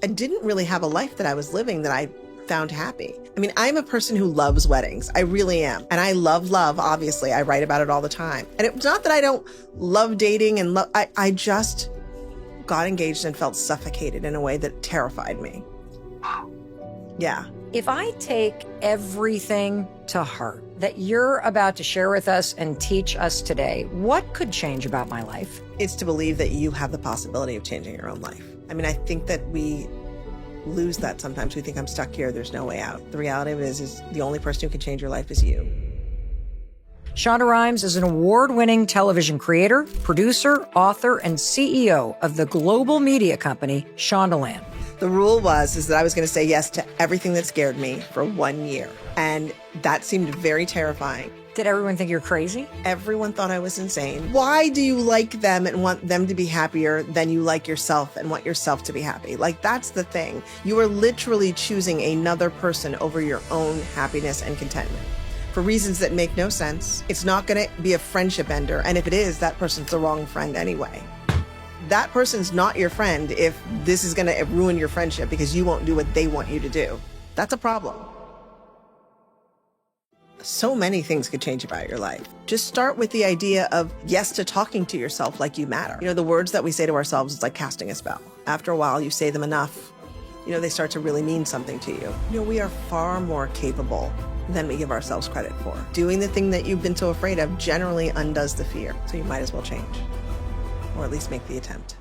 I didn't really have a life that I was living that I found happy. I mean, I'm a person who loves weddings. I really am. And I love love, obviously. I write about it all the time. And it's not that I don't love dating and I just got engaged and felt suffocated in a way that terrified me. Yeah. If I take everything to heart that you're about to share with us and teach us today, what could change about my life? It's to believe that you have the possibility of changing your own life. I mean, I think that we lose that sometimes. We think I'm stuck here. There's no way out. The reality of it is the only person who can change your life is you. Shonda Rhimes is an award-winning television creator, producer, author, and CEO of the global media company, Shondaland. The rule is that I was going to say yes to everything that scared me for 1 year. And that seemed very terrifying. Did everyone think you're crazy? Everyone thought I was insane. Why do you like them and want them to be happier than you like yourself and want yourself to be happy? Like, that's the thing. You are literally choosing another person over your own happiness and contentment for reasons that make no sense. It's not going to be a friendship ender. And if it is, that person's the wrong friend anyway. That person's not your friend if this is going to ruin your friendship because you won't do what they want you to do. That's a problem. So many things could change about your life. Just start with the idea of yes to talking to yourself like you matter. You know, the words that we say to ourselves is like casting a spell. After a while, you say them enough, they start to really mean something to you. We are far more capable than we give ourselves credit for. Doing the thing that you've been so afraid of generally undoes the fear. So you might as well change, or at least make the attempt.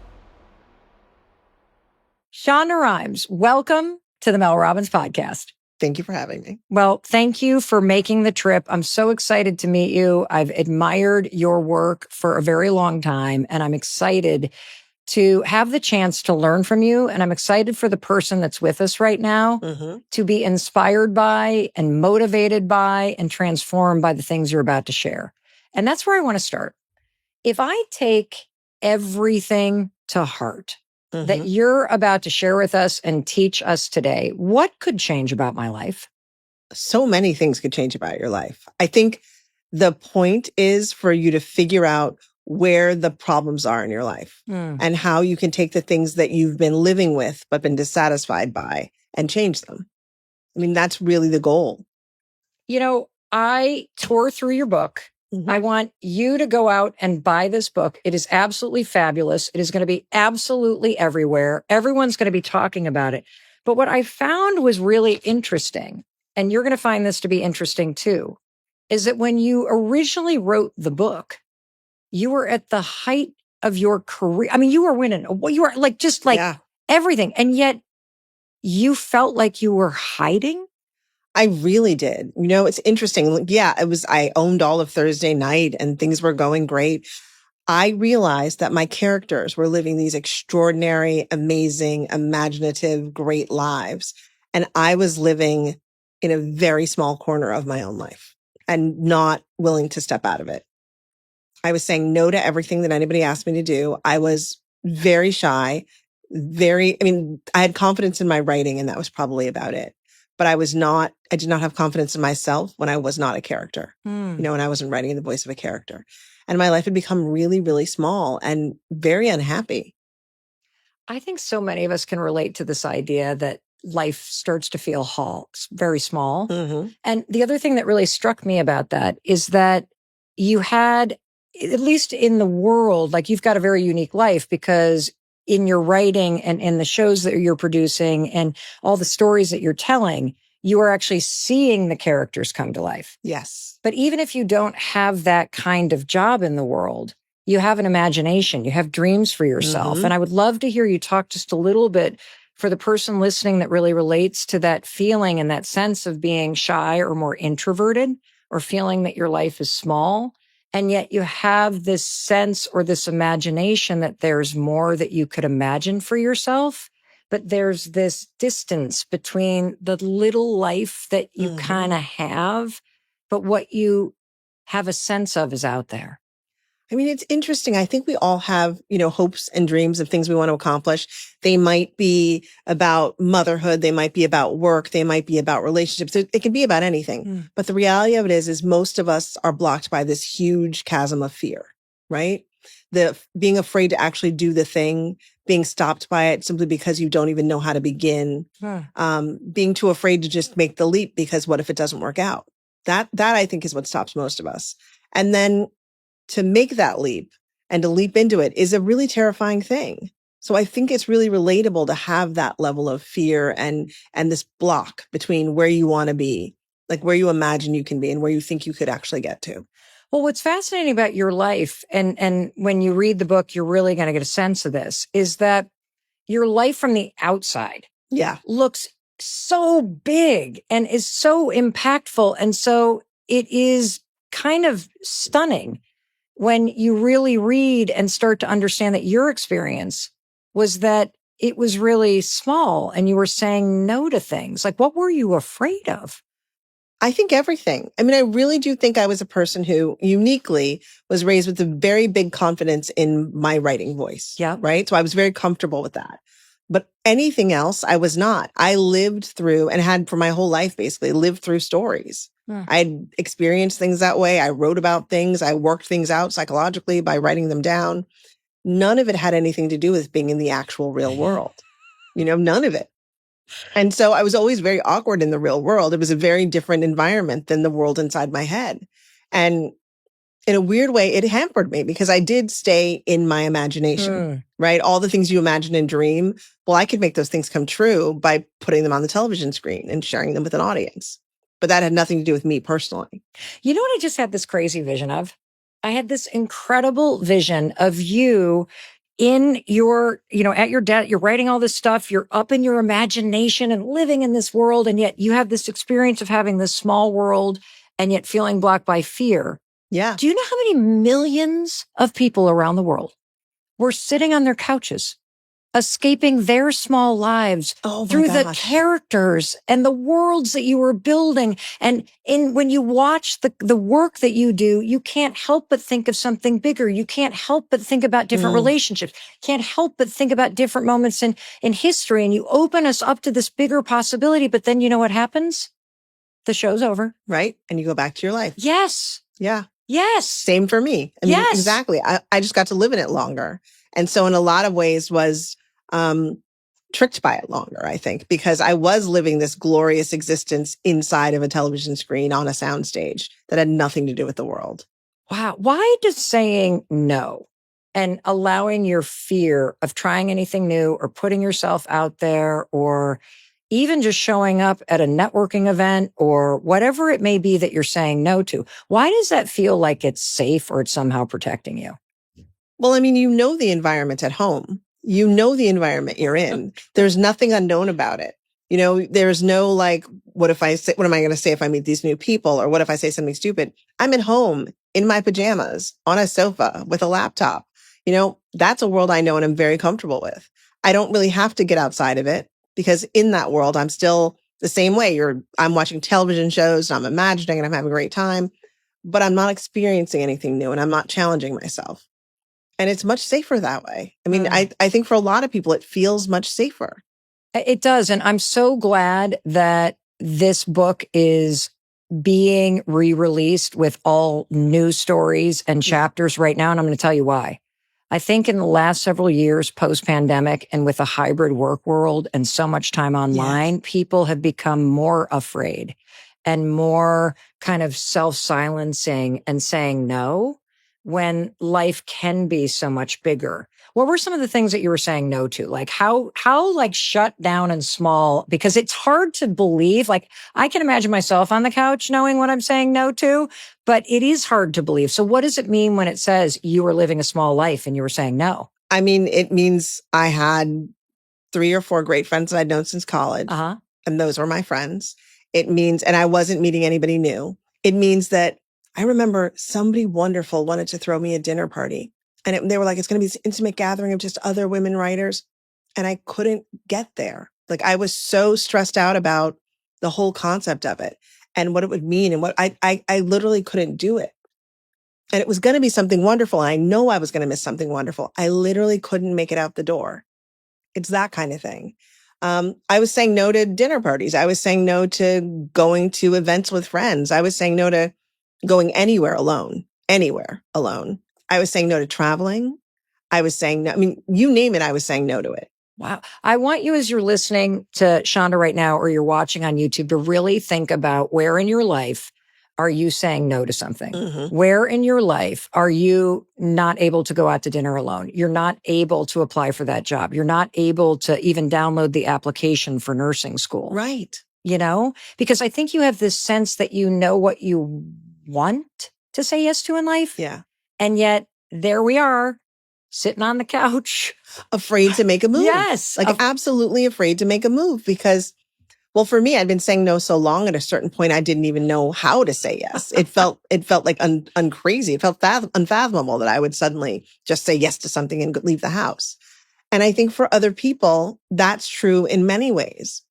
Shonda Rhimes, welcome to the Mel Robbins Podcast. Thank you for having me. Well, thank you for making the trip. I'm so excited to meet you. I've admired your work for a very long time, and I'm excited to have the chance to learn from you. And I'm excited for the person that's with us right now to be inspired by and motivated by and transformed by the things you're about to share. And that's where I want to start. If I take everything to heart that you're about to share with us and teach us today, what could change about my life? So many things could change about your life. I think the point is for you to figure out where the problems are in your life and how you can take the things that you've been living with but been dissatisfied by and change them. I mean, that's really the goal. I tore through your book. I want you to go out and buy this book. It is absolutely fabulous. It is going to be absolutely everywhere. Everyone's going to be talking about it. But what I found was really interesting, and you're going to find this to be interesting too, is that when you originally wrote the book, you were at the height of your career. I mean, you were winning. You were everything. And yet you felt like you were hiding. I really did. It's interesting. Yeah, I owned all of Thursday night and things were going great. I realized that my characters were living these extraordinary, amazing, imaginative, great lives. And I was living in a very small corner of my own life and not willing to step out of it. I was saying no to everything that anybody asked me to do. I was very shy, I had confidence in my writing and that was probably about it. But I did not have confidence in myself when I was not a character, when I wasn't writing in the voice of a character. And my life had become really, really small and very unhappy. I think so many of us can relate to this idea that life starts to feel very small. And the other thing that really struck me about that is that you had, at least in the world, like you've got a very unique life because in your writing and in the shows that you're producing and all the stories that you're telling, you are actually seeing the characters come to life. Yes. But even if you don't have that kind of job in the world, you have an imagination, you have dreams for yourself. And I would love to hear you talk just a little bit for the person listening that really relates to that feeling and that sense of being shy or more introverted or feeling that your life is small. And yet you have this sense or this imagination that there's more that you could imagine for yourself. But there's this distance between the little life that you kind of have, but what you have a sense of is out there. I mean, it's interesting. I think we all have, hopes and dreams of things we want to accomplish. They might be about motherhood. They might be about work. They might be about relationships. It can be about anything. But the reality of it is most of us are blocked by this huge chasm of fear, right? the being afraid to actually do the thing, being stopped by it simply because you don't even know how to begin, being too afraid to just make the leap because what if it doesn't work out? That I think is what stops most of us. And then to make that leap and to leap into it is a really terrifying thing. So I think it's really relatable to have that level of fear and this block between where you want to be, like where you imagine you can be and where you think you could actually get to. Well, what's fascinating about your life, and when you read the book, you're really going to get a sense of this, is that your life from the outside looks so big and is so impactful. And so it is kind of stunning when you really read and start to understand that your experience was that it was really small and you were saying no to things. Like, what were you afraid of? I think everything. I mean, I really do think I was a person who uniquely was raised with a very big confidence in my writing voice. Yeah. Right. So I was very comfortable with that. But anything else, I was not. I lived through and had for my whole life, basically lived through stories. I'd experienced things that way. I wrote about things. I worked things out psychologically by writing them down. None of it had anything to do with being in the actual real world. None of it. And so I was always very awkward in the real world. It was a very different environment than the world inside my head. And in a weird way, it hampered me because I did stay in my imagination, right? All the things you imagine and dream. Well, I could make those things come true by putting them on the television screen and sharing them with an audience. But that had nothing to do with me personally. You know what I just had this crazy vision of? I had this incredible vision of you in your, at your desk, you're writing all this stuff, you're up in your imagination and living in this world. And yet you have this experience of having this small world and yet feeling blocked by fear. Yeah. Do you know how many millions of people around the world were sitting on their couches, escaping their small lives through the characters and the worlds that you were building? And when you watch the work that you do, you can't help but think of something bigger. You can't help but think about different relationships. Can't help but think about different moments in history. And you open us up to this bigger possibility. But then you know what happens? The show's over. Right. And you go back to your life. Yes. Yeah. Yes. Same for me. I mean, exactly. I just got to live in it longer. And so in a lot of ways was tricked by it longer, I think, because I was living this glorious existence inside of a television screen on a soundstage that had nothing to do with the world. Wow. Why does saying no and allowing your fear of trying anything new or putting yourself out there or even just showing up at a networking event or whatever it may be that you're saying no to, why does that feel like it's safe or it's somehow protecting you? Well, I mean, the environment at home. The environment you're in. There's nothing unknown about it. There's no like, what am I going to say if I meet these new people? Or what if I say something stupid? I'm at home in my pajamas on a sofa with a laptop. That's a world I know and I'm very comfortable with. I don't really have to get outside of it because in that world, I'm still the same way. I'm watching television shows and I'm imagining and I'm having a great time, but I'm not experiencing anything new and I'm not challenging myself. And it's much safer that way. I mean, I think for a lot of people, it feels much safer. It does. And I'm so glad that this book is being re-released with all new stories and chapters right now. And I'm going to tell you why. I think in the last several years, post-pandemic and with a hybrid work world and so much time online, people have become more afraid and more kind of self-silencing and saying no when life can be so much bigger. What were some of the things that you were saying no to? Like how like shut down and small, because it's hard to believe. Like I can imagine myself on the couch knowing what I'm saying no to, but it is hard to believe. So what does it mean when it says you were living a small life and you were saying no? I mean, it means I had 3 or 4 great friends that I'd known since college. And those were my friends. It means, and I wasn't meeting anybody new. It means that I remember somebody wonderful wanted to throw me a dinner party. And they were like, it's going to be this intimate gathering of just other women writers. And I couldn't get there. Like I was so stressed out about the whole concept of it and what it would mean. And what I literally couldn't do it. And it was going to be something wonderful. And I know I was going to miss something wonderful. I literally couldn't make it out the door. It's that kind of thing. I was saying no to dinner parties. I was saying no to going to events with friends. I was saying no to going anywhere alone. I was saying no to traveling. I was saying no. I mean, you name it, I was saying no to it. Wow. I want you, as you're listening to Shonda right now, or you're watching on YouTube, to really think about where in your life are you saying no to something? Mm-hmm. Where in your life are you not able to go out to dinner alone? You're not able to apply for that job. You're not able to even download the application for nursing school. Right. You know, because I think you have this sense that you know what you want to say yes to in life. Yeah. And yet there we are, sitting on the couch. Afraid to make a move. Yes. Like absolutely afraid to make a move because, well, for me, I'd been saying no so long at a certain point, I didn't even know how to say yes. It felt like uncrazy. It felt unfathomable that I would suddenly just say yes to something and leave the house. And I think for other people, that's true in many ways.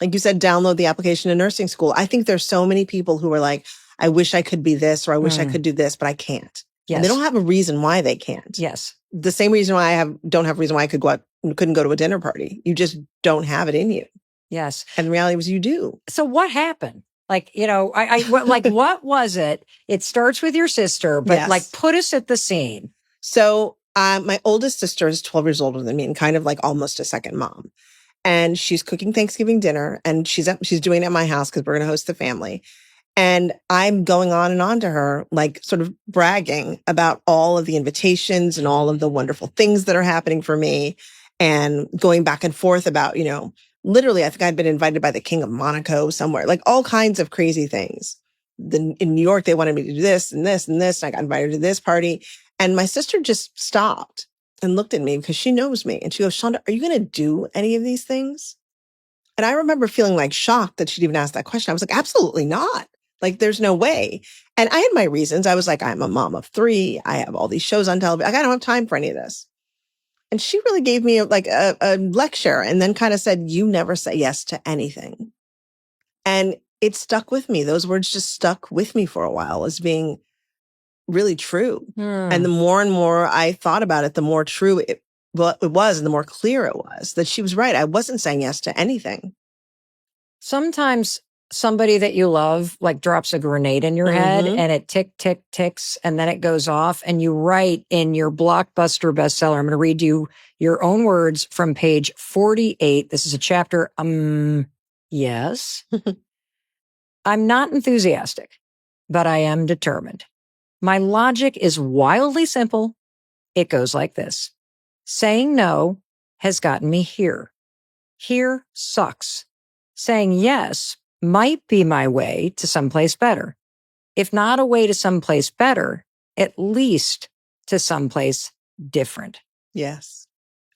Like you said, download the application to nursing school. I think there's so many people who are like, I wish I could be this, or I wish I could do this, but I can't. Yes. And they don't have a reason why they can't. Yes. The same reason why don't have a reason why I couldn't go to a dinner party. You just don't have it in you. Yes. And the reality was you do. So what happened? Like, you know, what was it? It starts with your sister, but Yes. like put us at the scene. So my oldest sister is 12 years older than me and kind of like almost a second mom. And she's cooking Thanksgiving dinner and she's doing it at my house because we're going to host the family. And I'm going on and on to her, like sort of bragging about all of the invitations and all of the wonderful things that are happening for me and going back and forth about, you know, literally, I think I'd been invited by the King of Monaco somewhere, like all kinds of crazy things. In New York, they wanted me to do this and this and this. And I got invited to this party. And my sister just stopped and looked at me because she knows me. And she goes, Shonda, are you going to do any of these things? And I remember feeling like shocked that she'd even asked that question. I was like, absolutely not. Like, there's no way. And I had my reasons. I was like, I'm a mom of 3. I have all these shows on television. Like, I don't have time for any of this. And she really gave me a lecture and then kind of said, you never say yes to anything. And it stuck with me. Those words just stuck with me for a while as being really true. And the more and more I thought about it, the more true it was and the more clear it was that she was right. I wasn't saying yes to anything. Sometimes somebody that you love like drops a grenade in your head and it ticks and then it goes off and you write in your blockbuster bestseller. I'm going to read you your own words from page 48. This is a chapter. Yes. I'm not enthusiastic, but I am determined. My logic is wildly simple. It goes like this. Saying no has gotten me here. Here sucks. Saying yes might be my way to someplace better. If not a way to someplace better, at least to someplace different. Yes.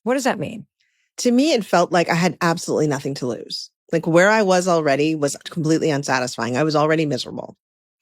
What does that mean? To me, it felt like I had absolutely nothing to lose. Like where I was already was completely unsatisfying. I was already miserable.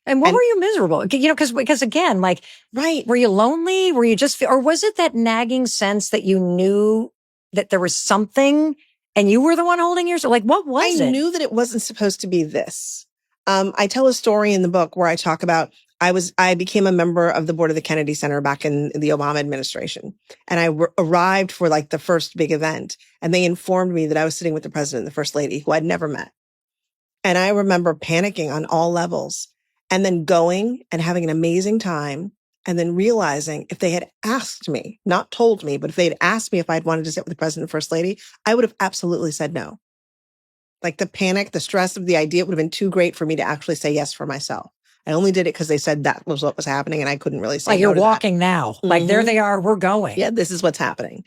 And what were you miserable? You know, because again, like, right. Were you lonely? Were you just, or was it that nagging sense that you knew that there was something and you were the one holding yourself? Like, what was it? I knew that it wasn't supposed to be this. I tell a story in the book where I talk about, I became a member of the board of the Kennedy Center back in the Obama administration. And I arrived for like the first big event. And they informed me that I was sitting with the president and the first lady who I'd never met. And I remember panicking on all levels and then going and having an amazing time. And then realizing if they had asked me, not told me, but if they'd asked me if I'd wanted to sit with the president and first lady, I would have absolutely said no. Like the panic, the stress of the idea, it would have been too great for me to actually say yes for myself. I only did it because they said that was what was happening and I couldn't really say like no you're to walking that. now. Like there they are, we're going. Yeah, this is what's happening.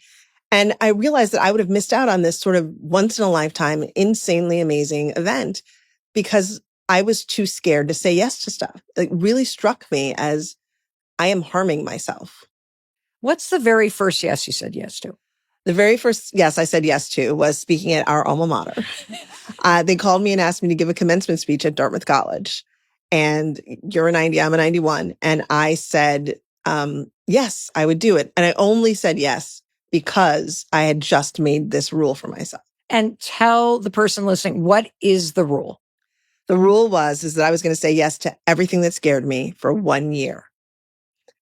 And I realized that I would have missed out on this sort of once in a lifetime, insanely amazing event because I was too scared to say yes to stuff. It really struck me as I am harming myself. What's the very first yes you said yes to? The very first yes I said yes to was speaking at our alma mater. They called me and asked me to give a commencement speech at Dartmouth College. And you're a 90, I'm a 91. And I said, yes, I would do it. And I only said yes because I had just made this rule for myself. And tell the person listening, what is the rule? The rule is that I was going to say yes to everything that scared me for 1 year.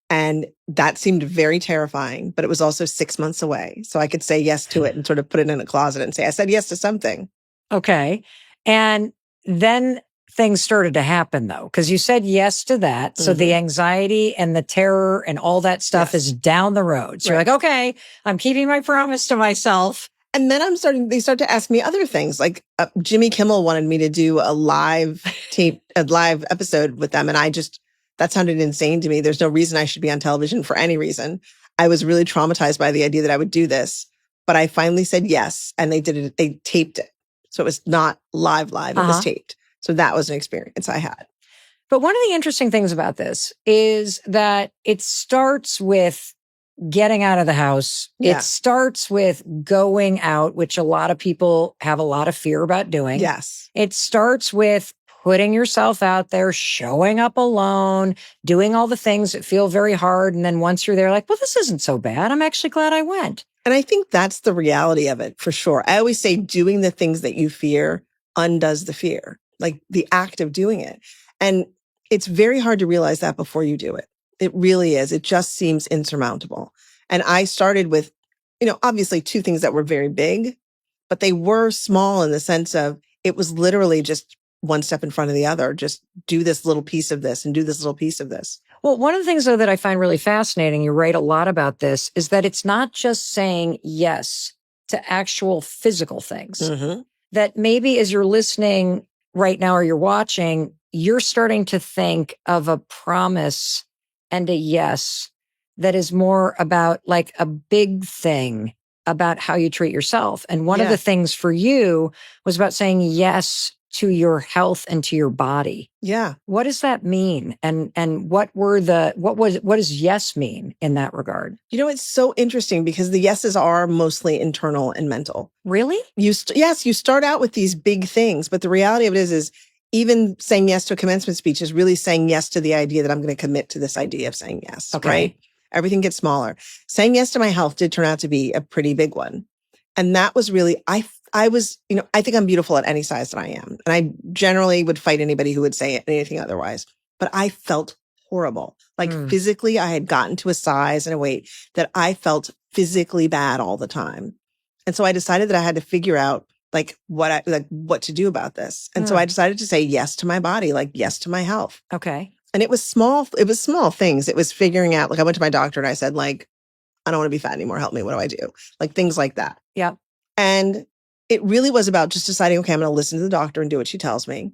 And that seemed very terrifying, but it was also 6 months away. So I could say yes to it and sort of put it in a closet and say, I said yes to something. Okay. And then things started to happen though? Because you said yes to that. So the anxiety and the terror and all that stuff is down the road. So you're like, okay, I'm keeping my promise to myself. And then they start to ask me other things. Like Jimmy Kimmel wanted me to do a live episode with them. And that sounded insane to me. There's no reason I should be on television for any reason. I was really traumatized by the idea that I would do this, but I finally said yes. And they did it. They taped it. So it was not live. It was taped. So that was an experience I had. But one of the interesting things about this is that it starts with getting out of the house. Yeah. It starts with going out, which a lot of people have a lot of fear about doing. Yes. It starts with putting yourself out there, showing up alone, doing all the things that feel very hard. And then once you're there, like, well, this isn't so bad. I'm actually glad I went. And I think that's the reality of it for sure. I always say doing the things that you fear undoes the fear, like the act of doing it. And it's very hard to realize that before you do it. It really is. It just seems insurmountable. And I started with, obviously 2 things that were very big, but they were small in the sense of it was literally just one step in front of the other. Just do this little piece of this and do this little piece of this. Well, one of the things, though, that I find really fascinating, you write a lot about this, is that it's not just saying yes to actual physical things. Mm-hmm. That maybe as you're listening right now or you're watching, you're starting to think of a promise and a yes that is more about like a big thing about how you treat yourself. And one of the things for you was about saying yes to your health and to your body. Yeah. What does that mean? And what does yes mean in that regard? It's so interesting because the yeses are mostly internal and mental. Really? Yes, you start out with these big things, but the reality of it is even saying yes to a commencement speech is really saying yes to the idea that I'm going to commit to this idea of saying yes, right? Everything gets smaller. Saying yes to my health did turn out to be a pretty big one. And that was really, I think I'm beautiful at any size that I am. And I generally would fight anybody who would say anything otherwise. But I felt horrible. Like physically, I had gotten to a size and a weight that I felt physically bad all the time. And so I decided that I had to figure out what to do about this. And so I decided to say yes to my body, like yes to my health. Okay. And it was small things. It was figuring out, like I went to my doctor and I said, like, I don't want to be fat anymore. Help me. What do I do? Like things like that. Yeah. And it really was about just deciding, okay, I'm going to listen to the doctor and do what she tells me.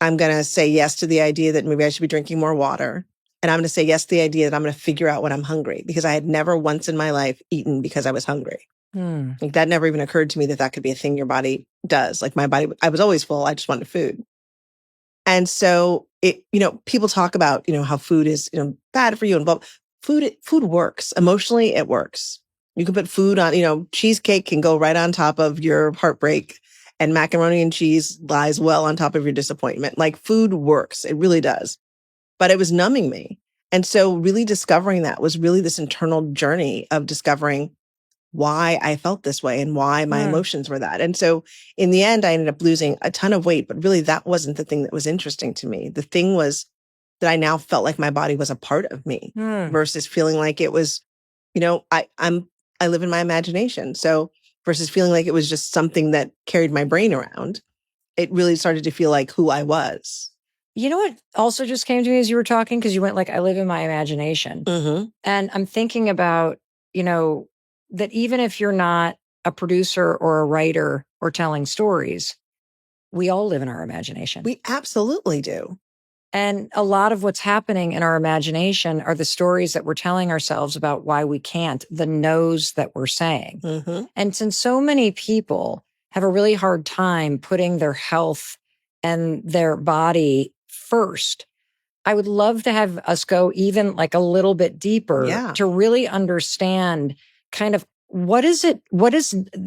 I'm going to say yes to the idea that maybe I should be drinking more water. And I'm going to say yes to the idea that I'm going to figure out when I'm hungry, because I had never once in my life eaten because I was hungry. Like that never even occurred to me that could be a thing your body does. Like my body, I was always full. I just wanted food. And so people talk about, how food is, bad for you and blah. Food works. Emotionally, it works. You can put food on, cheesecake can go right on top of your heartbreak, and macaroni and cheese lies well on top of your disappointment. Like food works. It really does. But it was numbing me. And so really discovering that was really this internal journey of discovering why I felt this way and why my emotions were that. And so in the end, I ended up losing a ton of weight, but really that wasn't the thing that was interesting to me. The thing was that I now felt like my body was a part of me versus feeling like it was, I live in my imagination. So versus feeling like it was just something that carried my brain around, it really started to feel like who I was. You know what also just came to me as you were talking? Because you went like, I live in my imagination. And I'm thinking about, that even if you're not a producer or a writer or telling stories, we all live in our imagination. We absolutely do. And a lot of what's happening in our imagination are the stories that we're telling ourselves about why we can't, the no's that we're saying. And since so many people have a really hard time putting their health and their body first, I would love to have us go even like a little bit deeper to really understand kind of what is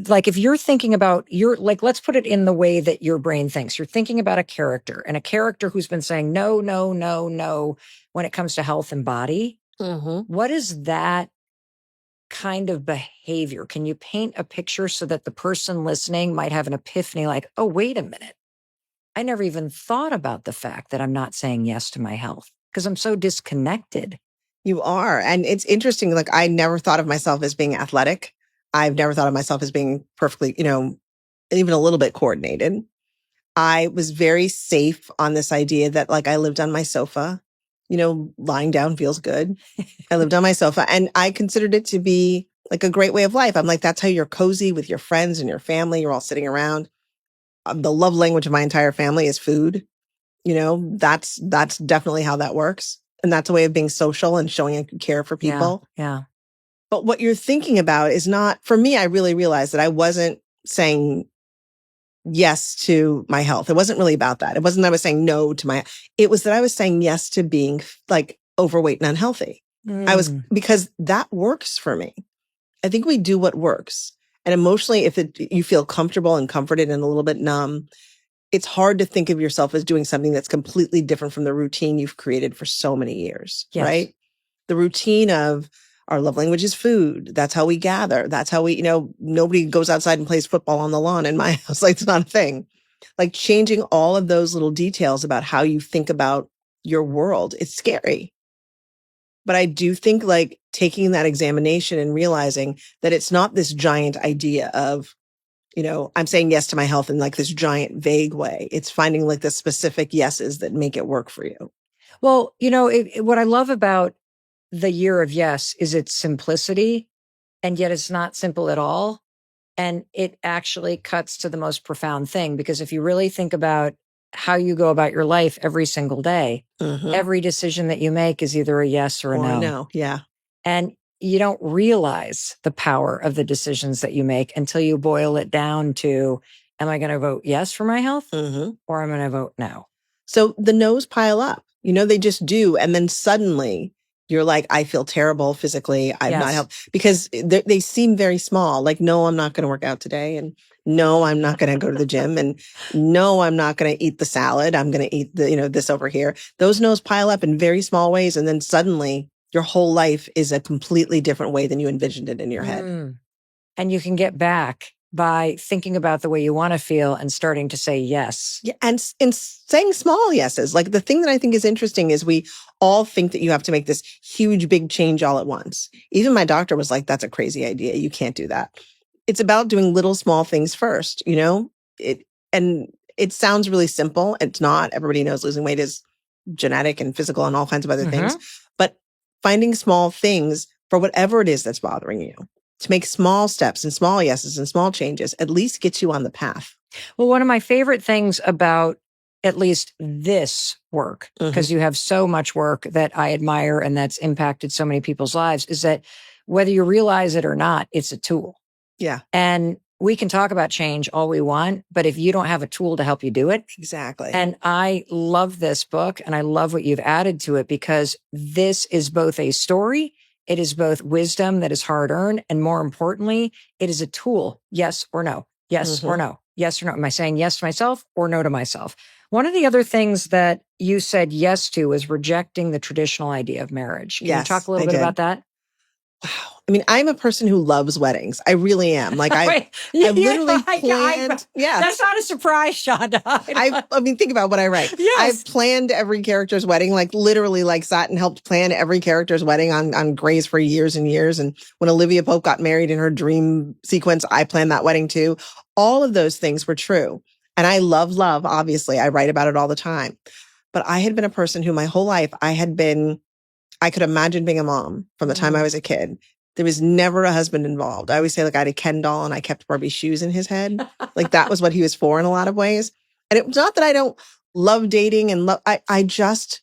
like, if you're thinking about let's put it in the way that your brain thinks. You're thinking about a character, and a character who's been saying no, no, no, no when it comes to health and body. What is that kind of behavior? Can you paint a picture so that the person listening might have an epiphany like, oh, wait a minute. I never even thought about the fact that I'm not saying yes to my health because I'm so disconnected. You are. And it's interesting. Like I never thought of myself as being athletic. I've never thought of myself as being perfectly, even a little bit coordinated. I was very safe on this idea that like I lived on my sofa, lying down feels good. I lived on my sofa and I considered it to be like a great way of life. I'm like, that's how you're cozy with your friends and your family. You're all sitting around. The love language of my entire family is food. That's definitely how that works. And that's a way of being social and showing I care for people. Yeah. But what you're thinking about is not, for me, I really realized that I wasn't saying yes to my health. It wasn't really about that. It wasn't that I was saying no to it was that I was saying yes to being like overweight and unhealthy. Because that works for me. I think we do what works. And emotionally, if you feel comfortable and comforted and a little bit numb, it's hard to think of yourself as doing something that's completely different from the routine you've created for so many years, right? The routine of our love language is food. That's how we gather. That's how we, nobody goes outside and plays football on the lawn in my house. Like, it's not a thing. Like, changing all of those little details about how you think about your world, it's scary. But I do think like taking that examination and realizing that it's not this giant idea of, I'm saying yes to my health in like this giant vague way. It's finding like the specific yeses that make it work for you. Well, what I love about the year of yes is its simplicity, and yet it's not simple at all. And it actually cuts to the most profound thing, because if you really think about how you go about your life every single day, every decision that you make is either a yes or a no. No. Yeah. And you don't realize the power of the decisions that you make until you boil it down to, am I going to vote yes for my health or am I going to vote no? So the no's pile up, they just do. And then suddenly you're like, I feel terrible physically. I'm not healthy, because they seem very small. Like, no, I'm not going to work out today. And no, I'm not going to go to the gym. And no, I'm not going to eat the salad. I'm going to eat this over here. Those no's pile up in very small ways. And then suddenly your whole life is a completely different way than you envisioned it in your head. And you can get back by thinking about the way you want to feel and starting to say yes. Yeah, and saying small yeses. Like, the thing that I think is interesting is we all think that you have to make this huge, big change all at once. Even my doctor was like, that's a crazy idea. You can't do that. It's about doing little, small things first, and it sounds really simple. It's not. Everybody knows losing weight is genetic and physical and all kinds of other things. But finding small things for whatever it is that's bothering you, to make small steps and small yeses and small changes, at least gets you on the path. Well, one of my favorite things about at least this work, because you have so much work that I admire and that's impacted so many people's lives, is that whether you realize it or not, it's a tool. Yeah. And we can talk about change all we want, but if you don't have a tool to help you do it. Exactly. And I love this book and I love what you've added to it, because this is both a story. It is both wisdom that is hard earned. And more importantly, it is a tool. Yes or no. Yes or no. Yes or no. Am I saying yes to myself or no to myself? One of the other things that you said yes to was rejecting the traditional idea of marriage. Can you talk a little bit about that? Wow. I mean, I'm a person who loves weddings. I really am. Like, I literally planned. Yeah. That's not a surprise, Shonda. I mean, think about what I write. Yes. I've planned every character's wedding, like literally sat and helped plan every character's wedding on Grey's for years and years. And when Olivia Pope got married in her dream sequence, I planned that wedding too. All of those things were true. And I love, obviously. I write about it all the time. But I had been a person who my whole life I could imagine being a mom from the time I was a kid. There was never a husband involved. I always say, I had a Ken doll and I kept Barbie's shoes in his head. Like, that was what he was for in a lot of ways. And it was not that I don't love dating and I just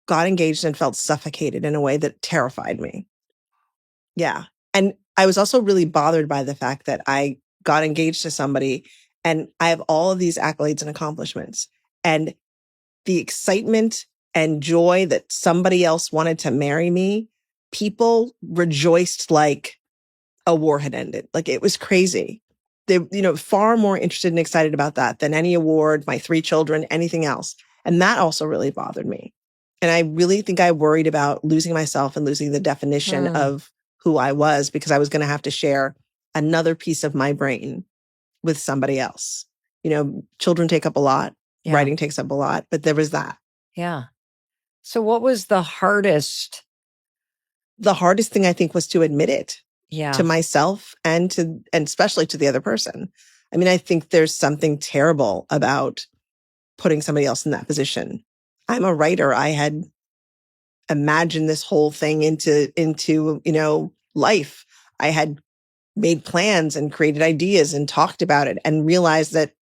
got engaged and felt suffocated in a way that terrified me. Yeah. And I was also really bothered by the fact that I got engaged to somebody and I have all of these accolades and accomplishments. And the excitement and joy that somebody else wanted to marry me, people rejoiced like a war had ended. Like, it was crazy. They, far more interested and excited about that than any award, my 3 children, anything else. And that also really bothered me. And I really think I worried about losing myself and losing the definition of who I was, because I was going to have to share another piece of my brain with somebody else. Children take up a lot. Yeah. Writing takes up a lot, but there was that. Yeah. So what was the hardest? The hardest thing, I think, was to admit it to myself and especially to the other person. I mean, I think there's something terrible about putting somebody else in that position. I'm a writer. I had imagined this whole thing into, life. I had made plans and created ideas and talked about it and realized that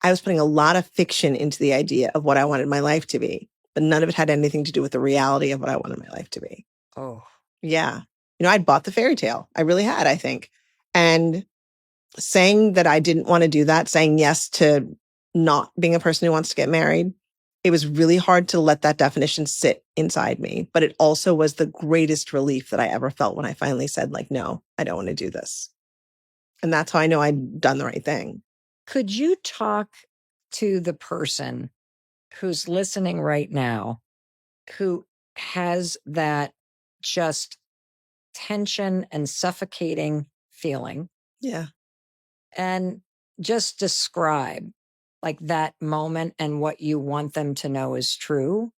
I was putting a lot of fiction into the idea of what I wanted my life to be, but none of it had anything to do with the reality of what I wanted my life to be. Oh, yeah. I'd bought the fairy tale. I really had, I think. And saying that I didn't want to do that, saying yes to not being a person who wants to get married, it was really hard to let that definition sit inside me. But it also was the greatest relief that I ever felt when I finally said, like, no, I don't want to do this. And that's how I know I'd done the right thing. Could you talk to the person who's listening right now, who has that just tension and suffocating feeling? Yeah. And just describe like that moment and what you want them to know is true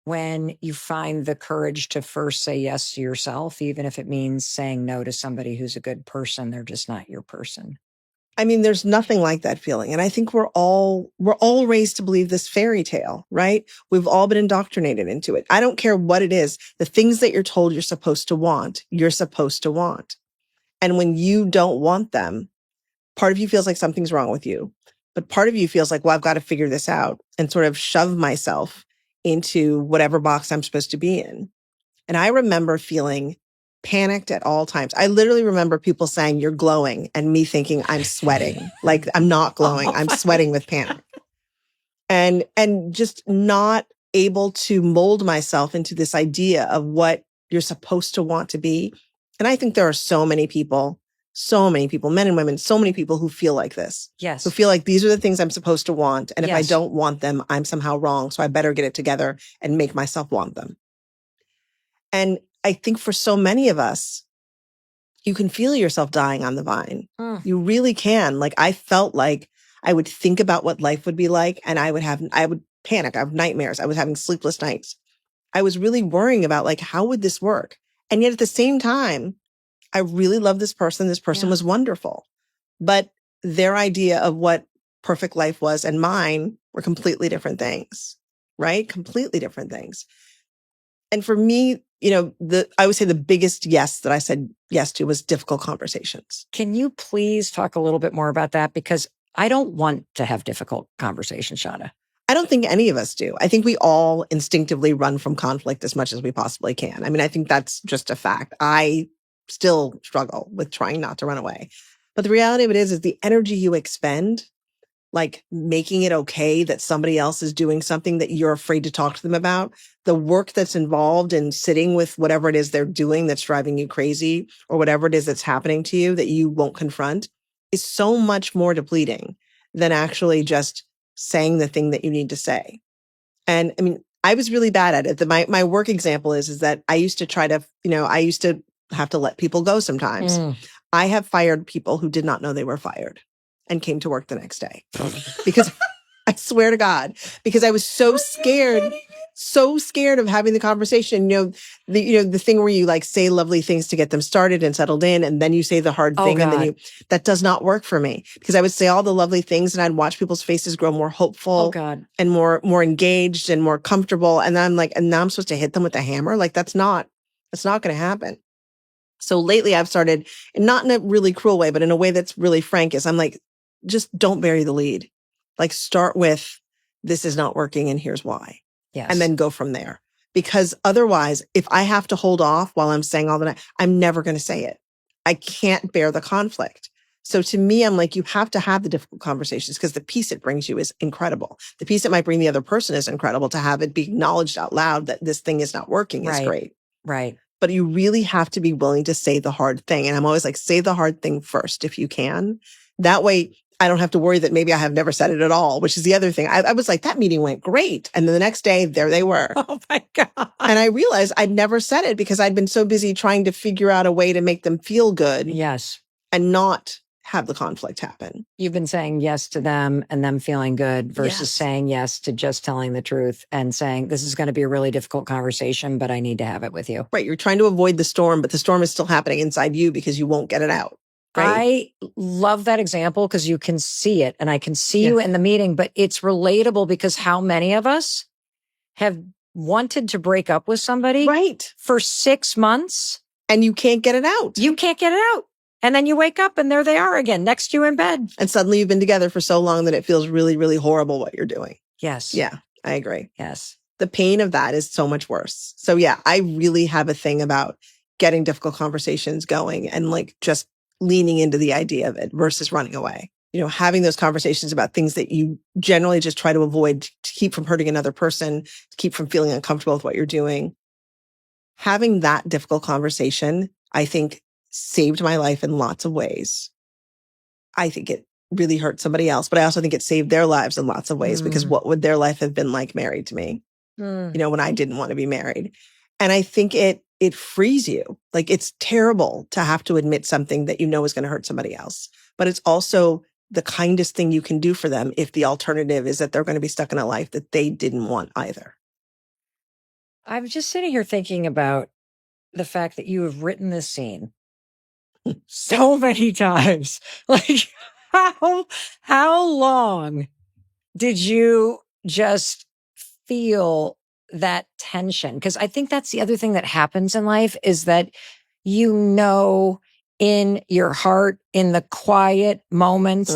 when you find the courage to first say yes to yourself, even if it means saying no to somebody who's a good person. They're just not your person. I mean, there's nothing like that feeling. And I think we're all raised to believe this fairy tale, right? We've all been indoctrinated into it. I don't care what it is. The things that you're told you're supposed to want, you're supposed to want. And when you don't want them, part of you feels like something's wrong with you. But part of you feels like, well, I've got to figure this out and sort of shove myself into whatever box I'm supposed to be in. And I remember feeling panicked at all times. I literally remember people saying, you're glowing, and me thinking I'm sweating. Like, I'm not glowing. I'm sweating with panic. And just not able to mold myself into this idea of what you're supposed to want to be. And I think there are so many people, men and women, so many people who feel like this. Yes. Who feel like these are the things I'm supposed to want. And if I Yes. don't want them, I'm somehow wrong. So I better get it together and make myself want them. And I think for so many of us, you can feel yourself dying on the vine. You really can. Like, I felt like I would think about what life would be like, and I would panic. I have nightmares. I was having sleepless nights. I was really worrying about, like, how would this work? And yet at the same time, I really loved this person. This person was wonderful. But their idea of what perfect life was and mine were completely different things, right? Completely different things. And for me, I would say the biggest yes that I said yes to was difficult conversations. Can you please talk a little bit more about that? Because I don't want to have difficult conversations, Shonda. I don't think any of us do. I think we all instinctively run from conflict as much as we possibly can. I mean, I think that's just a fact. I still struggle with trying not to run away. But the reality of it is the energy you expend, like making it okay that somebody else is doing something that you're afraid to talk to them about, the work that's involved in sitting with whatever it is they're doing that's driving you crazy, or whatever it is that's happening to you that you won't confront, is so much more depleting than actually just saying the thing that you need to say. And I mean, I was really bad at it. My work example is that I used to try to, I used to have to let people go sometimes. I have fired people who did not know they were fired and came to work the next day because I swear to God, because I was so scared of having the conversation, the thing where you like say lovely things to get them started and settled in. And then you say the hard thing. God. And then that does not work for me, because I would say all the lovely things and I'd watch people's faces grow more hopeful and more engaged and more comfortable. And then I'm like, and now I'm supposed to hit them with a hammer. Like, that's not going to happen. So lately I've started, and not in a really cruel way, but in a way that's really frank, is I'm like, just don't bury the lead. Like, start with, this is not working and here's why. Yes. And then go from there. Because otherwise, if I have to hold off while I'm saying all the night, I'm never going to say it. I can't bear the conflict. So to me, I'm like, you have to have the difficult conversations, because the peace it brings you is incredible. The peace it might bring the other person is incredible. To have it be acknowledged out loud that this thing is not working is great. Right. But you really have to be willing to say the hard thing. And I'm always like, say the hard thing first if you can. That way, I don't have to worry that maybe I have never said it at all, which is the other thing. I was like, that meeting went great. And then the next day, there they were. Oh my God. And I realized I'd never said it because I'd been so busy trying to figure out a way to make them feel good. Yes. And not have the conflict happen. You've been saying yes to them and them feeling good versus saying yes to just telling the truth and saying, this is going to be a really difficult conversation, but I need to have it with you. Right. You're trying to avoid the storm, but the storm is still happening inside you because you won't get it out. I love that example because you can see it and I can see you in the meeting, but it's relatable because how many of us have wanted to break up with somebody for 6 months and you can't get it out. You can't get it out. And then you wake up and there they are again next to you in bed. And suddenly you've been together for so long that it feels really, really horrible what you're doing. Yes. Yeah, I agree. Yes. The pain of that is so much worse. So yeah, I really have a thing about getting difficult conversations going and like just leaning into the idea of it versus running away. You know, having those conversations about things that you generally just try to avoid to keep from hurting another person, to keep from feeling uncomfortable with what you're doing. Having that difficult conversation, I think, saved my life in lots of ways. I think it really hurt somebody else, but I also think it saved their lives in lots of ways because what would their life have been like married to me? You know, when I didn't want to be married. And I think it frees you. Like it's terrible to have to admit something that you know is going to hurt somebody else, but it's also the kindest thing you can do for them if the alternative is that they're going to be stuck in a life that they didn't want either. I'm just sitting here thinking about the fact that you have written this scene so many times. Like how long did you just feel that tension? Because I think that's the other thing that happens in life is that you know in your heart, in the quiet moments,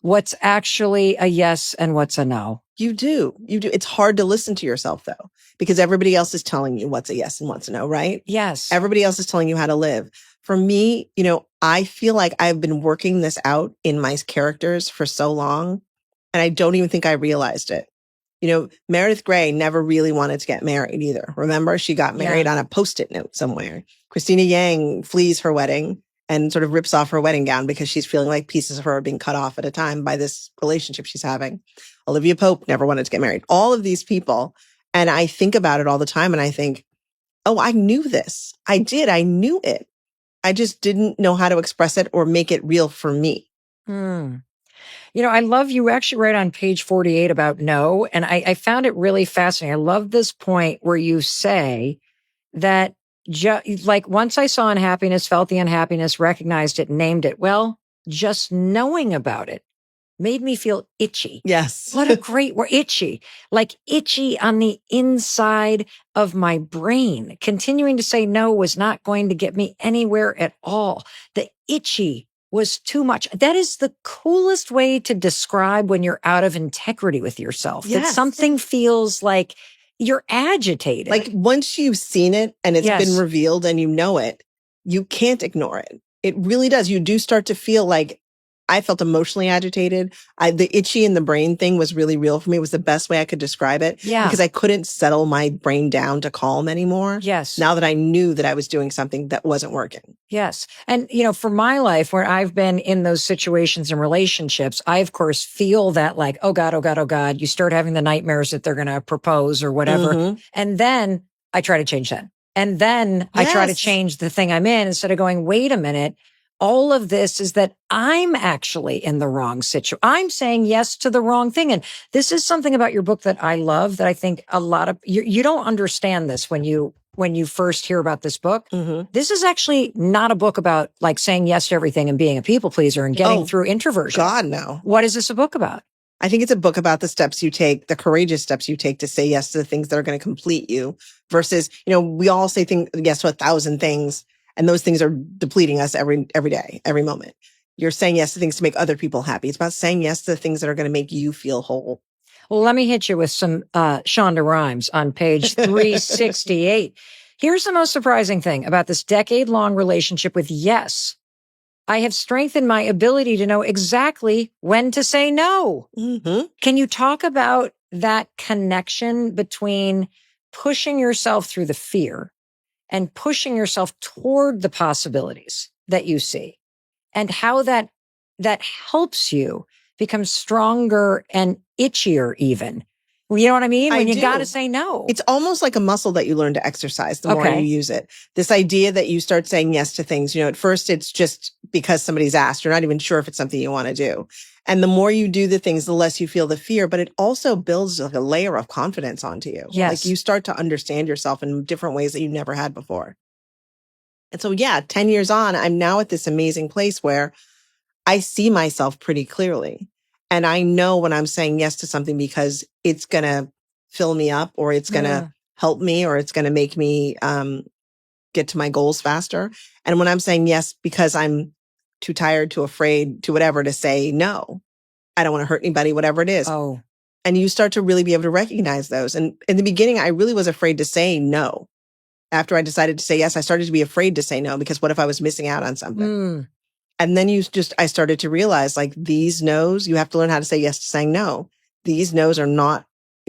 what's actually a yes and what's a no. You do. You do. It's hard to listen to yourself, though, because everybody else is telling you what's a yes and what's a no, right? Yes. Everybody else is telling you how to live. For me, you know, I feel like I've been working this out in my characters for so long, and I don't even think I realized it. You know, Meredith Grey never really wanted to get married either. Remember, she got married on a Post-it note somewhere. Christina Yang flees her wedding and sort of rips off her wedding gown because she's feeling like pieces of her are being cut off at a time by this relationship she's having. Olivia Pope never wanted to get married. All of these people. And I think about it all the time and I think, oh, I knew this. I did. I knew it. I just didn't know how to express it or make it real for me. You know, I love you actually write on page 48 about no. And I found it really fascinating. I love this point where you say that like once I saw unhappiness, felt the unhappiness, recognized it, named it. Well, just knowing about it made me feel itchy. Yes. What a great word. Itchy. Like itchy on the inside of my brain. Continuing to say no was not going to get me anywhere at all. The itchy was too much. That is the coolest way to describe when you're out of integrity with yourself. Yes. That something feels like you're agitated. Like once you've seen it and it's been revealed and you know it, you can't ignore it. It really does. You do start to feel like I felt emotionally agitated. The itchy in the brain thing was really real for me. It was the best way I could describe it. Yeah. Because I couldn't settle my brain down to calm anymore. Yes. Now that I knew that I was doing something that wasn't working. Yes. And, you know, for my life, where I've been in those situations and relationships, I, of course, feel that like, oh God, oh God, oh God, you start having the nightmares that they're going to propose or whatever. And then I try to change that. And then I try to change the thing I'm in instead of going, wait a minute. All of this is that I'm actually in the wrong situation. I'm saying yes to the wrong thing. And this is something about your book that I love that I think a lot of you don't understand this when you first hear about this book. This is actually not a book about like saying yes to everything and being a people pleaser and getting through introversion. God, no. What is this a book about? I think it's a book about the steps you take, the courageous steps you take to say yes to the things that are going to complete you versus, you know, we all say yes to 1,000 things. And those things are depleting us every day, every moment. You're saying yes to things to make other people happy. It's about saying yes to the things that are going to make you feel whole. Well, let me hit you with some Shonda Rhimes on page 368. Here's the most surprising thing about this decade-long relationship with yes. I have strengthened my ability to know exactly when to say no. Can you talk about that connection between pushing yourself through the fear and pushing yourself toward the possibilities that you see and how that helps you become stronger and itchier even. You know what I mean? When you got to say no. It's almost like a muscle that you learn to exercise the more you use it. This idea that you start saying yes to things, you know, at first it's just because somebody's asked. You're not even sure if it's something you want to do. And the more you do the things, the less you feel the fear, but it also builds like a layer of confidence onto you. Yes. Like you start to understand yourself in different ways that you never had before. And so, yeah, 10 years on, I'm now at this amazing place where I see myself pretty clearly. And I know when I'm saying yes to something because it's going to fill me up, or it's going to help me, or it's going to make me get to my goals faster. And when I'm saying yes because I'm too tired, too afraid, to whatever, to say no, I don't want to hurt anybody, whatever it is. Oh. And you start to really be able to recognize those. And in the beginning, I really was afraid to say no. After I decided to say yes, I started to be afraid to say no, because what if I was missing out on something? And then I started to realize, like, these no's, you have to learn how to say yes to saying no. These no's are not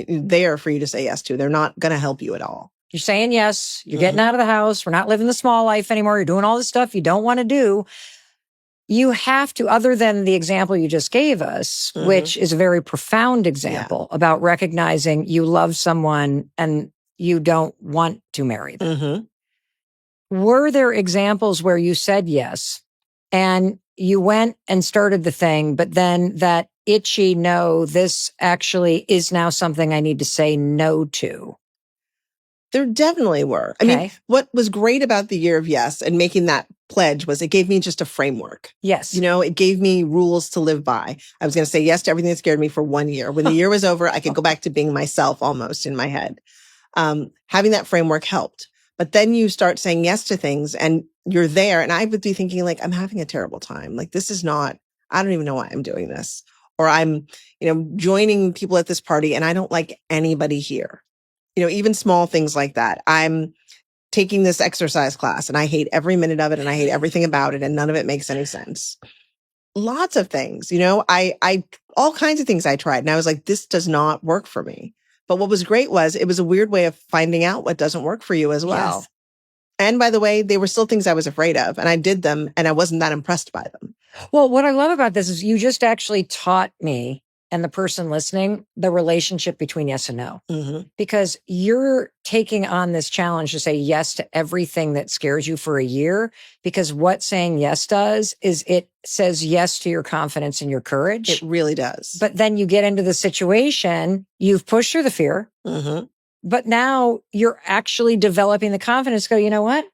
there for you to say yes to. They're not going to help you at all. You're saying yes. You're getting out of the house. We're not living the small life anymore. You're doing all this stuff you don't want to do. You have to, other than the example you just gave us, which is a very profound example about recognizing you love someone and you don't want to marry them. Were there examples where you said yes and you went and started the thing, but then that itchy no, this actually is now something I need to say no to? There definitely were. I mean, what was great about the year of yes and making that pledge was it gave me just a framework. Yes. You know, it gave me rules to live by. I was going to say yes to everything that scared me for 1 year. When the year was over, I could go back to being myself almost in my head. Having that framework helped. But then you start saying yes to things and you're there. And I would be thinking, like, I'm having a terrible time. Like, this is not, I don't even know why I'm doing this. Or I'm, joining people at this party and I don't like anybody here. Even small things like that. I'm taking this exercise class and I hate every minute of it and I hate everything about it and none of it makes any sense. Lots of things, I all kinds of things I tried and I was like, this does not work for me. But what was great was it was a weird way of finding out what doesn't work for you as well. Yes. And by the way, they were still things I was afraid of and I did them and I wasn't that impressed by them. Well, what I love about this is you just actually taught me and the person listening the relationship between yes and no. Because you're taking on this challenge to say yes to everything that scares you for a year, because what saying yes does is it says yes to your confidence and your courage. It really does. But then you get into the situation, you've pushed through the fear, but now you're actually developing the confidence to go, you know what?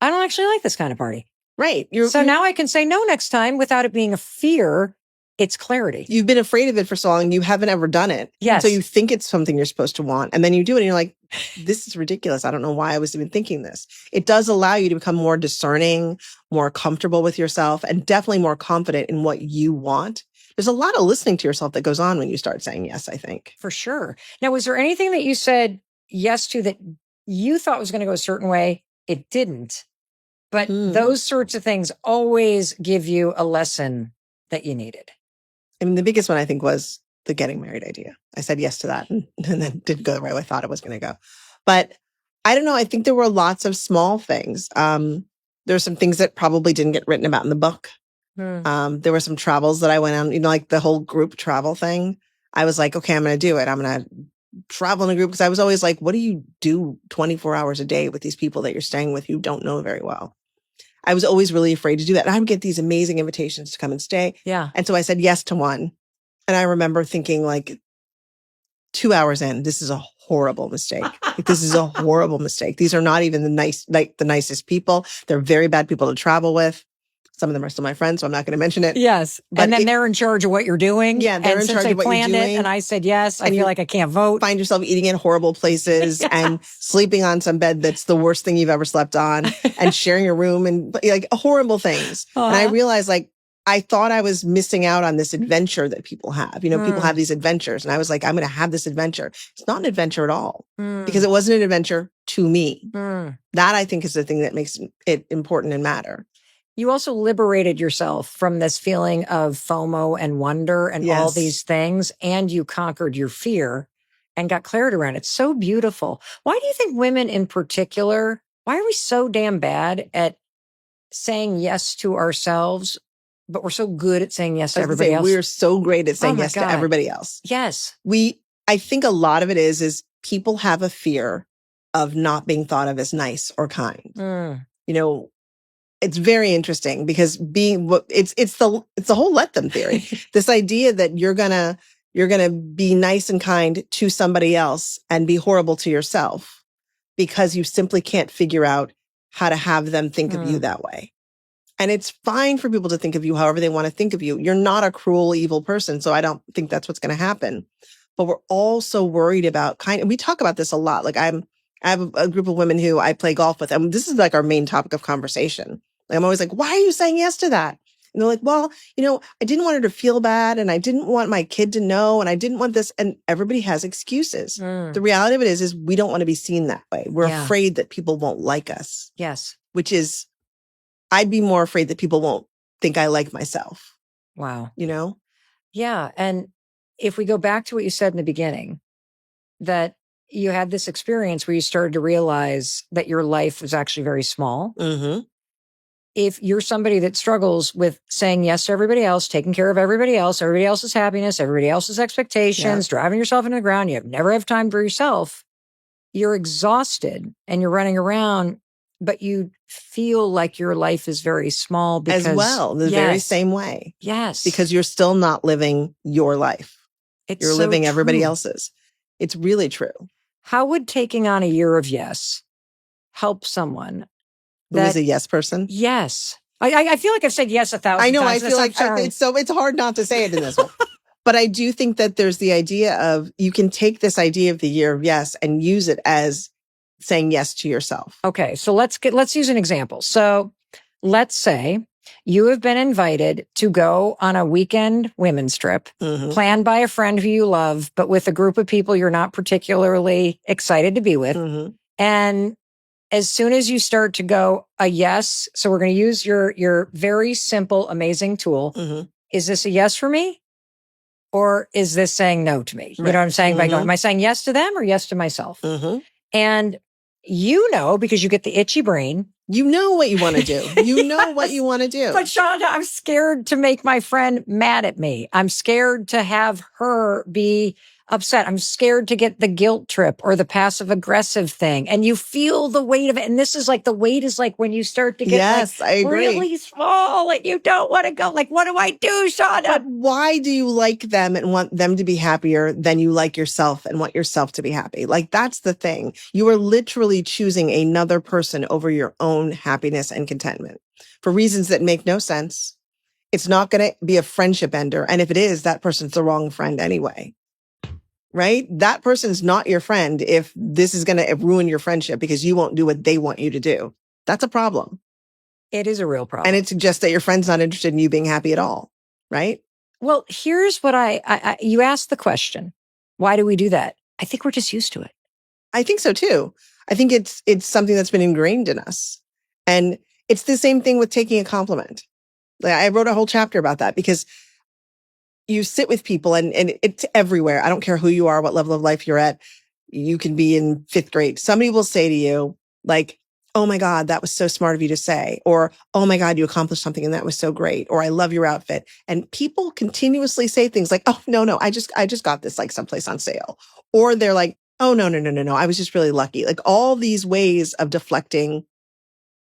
I don't actually like this kind of party. Right. So now I can say no next time without it being a fear. It's clarity. You've been afraid of it for so long. You haven't ever done it. Yes. So you think it's something you're supposed to want. And then you do it and you're like, this is ridiculous. I don't know why I was even thinking this. It does allow you to become more discerning, more comfortable with yourself, and definitely more confident in what you want. There's a lot of listening to yourself that goes on when you start saying yes, I think. For sure. Now, was there anything that you said yes to that you thought was going to go a certain way? It didn't. But those sorts of things always give you a lesson that you needed. I mean, the biggest one I think was the getting married idea. I said yes to that and then didn't go the way I thought it was going to go. But I don't know. I think there were lots of small things. There were some things that probably didn't get written about in the book. There were some travels that I went on, like the whole group travel thing. I was like, okay, I'm going to do it. I'm going to travel in a group, because I was always like, what do you do 24 hours a day with these people that you're staying with you don't know very well? I was always really afraid to do that. And I would get these amazing invitations to come and stay. Yeah. And so I said yes to one. And I remember thinking, like, 2 hours in, this is a horrible mistake. This is a horrible mistake. These are not even the nicest people. They're very bad people to travel with. Some of them are still my friends, so I'm not going to mention it. Yes. But then they're in charge of what you're doing. Yeah, they're in charge of what you're doing. It, and I said yes, I feel like I can't vote. Find yourself eating in horrible places and sleeping on some bed that's the worst thing you've ever slept on and sharing a room and like horrible things. And I realized, like, I thought I was missing out on this adventure that people have. People have these adventures. And I was like, I'm going to have this adventure. It's not an adventure at all because it wasn't an adventure to me. That, I think, is the thing that makes it important and matter. You also liberated yourself from this feeling of FOMO and wonder and all these things, and you conquered your fear and got clarity around it. It's so beautiful. Why do you think women in particular, why are we so damn bad at saying yes to ourselves, but we're so good at saying yes to everybody else? We're so great at saying yes to everybody else. Yes. I think a lot of it is people have a fear of not being thought of as nice or kind. It's very interesting because it's the whole let them theory. This idea that you're gonna be nice and kind to somebody else and be horrible to yourself because you simply can't figure out how to have them think of you that way. And it's fine for people to think of you however they want to think of you. You're not a cruel, evil person. So I don't think that's what's going to happen. But we're also worried about we talk about this a lot. Like I have a group of women who I play golf with, and this is like our main topic of conversation. Like I'm always like, why are you saying yes to that? And they're like, well, I didn't want her to feel bad, and I didn't want my kid to know, and I didn't want this. And everybody has excuses. The reality of it is we don't want to be seen that way. We're afraid that people won't like us. Yes. Which is, I'd be more afraid that people won't think I like myself. Wow. Yeah. And if we go back to what you said in the beginning, that you had this experience where you started to realize that your life was actually very small. Mm-hmm. If you're somebody that struggles with saying yes to everybody else, taking care of everybody else's happiness, everybody else's expectations, driving yourself into the ground, you never have time for yourself, you're exhausted and you're running around, but you feel like your life is very small because— As well, the very same way. Yes. Because you're still not living your life. You're living everybody else's. It's really true. How would taking on a year of yes help someone who is a yes person? Yes. I feel like I've said yes 1,000 times. I know. I feel like it's hard not to say it in this one. But I do think that there's the idea of, you can take this idea of the year of yes and use it as saying yes to yourself. Okay. So let's use an example. So let's say you have been invited to go on a weekend women's trip, planned by a friend who you love, but with a group of people you're not particularly excited to be with. And as soon as you start to go a yes, so we're going to use your very simple, amazing tool. Is this a yes for me? Or is this saying no to me? You know what I'm saying? By going, am I saying yes to them or yes to myself? And because you get the itchy brain. You know what you want to do. You know what you want to do. But Shonda, I'm scared to make my friend mad at me. I'm scared to have her be upset. I'm scared to get the guilt trip or the passive aggressive thing. And you feel the weight of it. And this is like, the weight is like when you start to get I agree. really small and you don't want to go. Like, what do I do, Shonda? But why do you like them and want them to be happier than you like yourself and want yourself to be happy? Like, that's the thing. You are literally choosing another person over your own happiness and contentment for reasons that make no sense. It's not going to be a friendship ender. And if it is, that person's the wrong friend anyway. Right? That person's not your friend if this is going to ruin your friendship because you won't do what they want you to do. That's a problem. It is a real problem. And it suggests that your friend's not interested in you being happy at all. Right? Well, here's what you asked the question. Why do we do that? I think we're just used to it. I think so too. I think it's something that's been ingrained in us. And it's the same thing with taking a compliment. Like, I wrote a whole chapter about that because you sit with people and it's everywhere. I don't care who you are, what level of life you're at. You can be in 5th grade. Somebody will say to you, like, oh my God, that was so smart of you to say. Or, oh my God, you accomplished something and that was so great. Or, I love your outfit. And people continuously say things like, oh, no, I just got this like someplace on sale. Or they're like, oh, no, I was just really lucky. Like, all these ways of deflecting,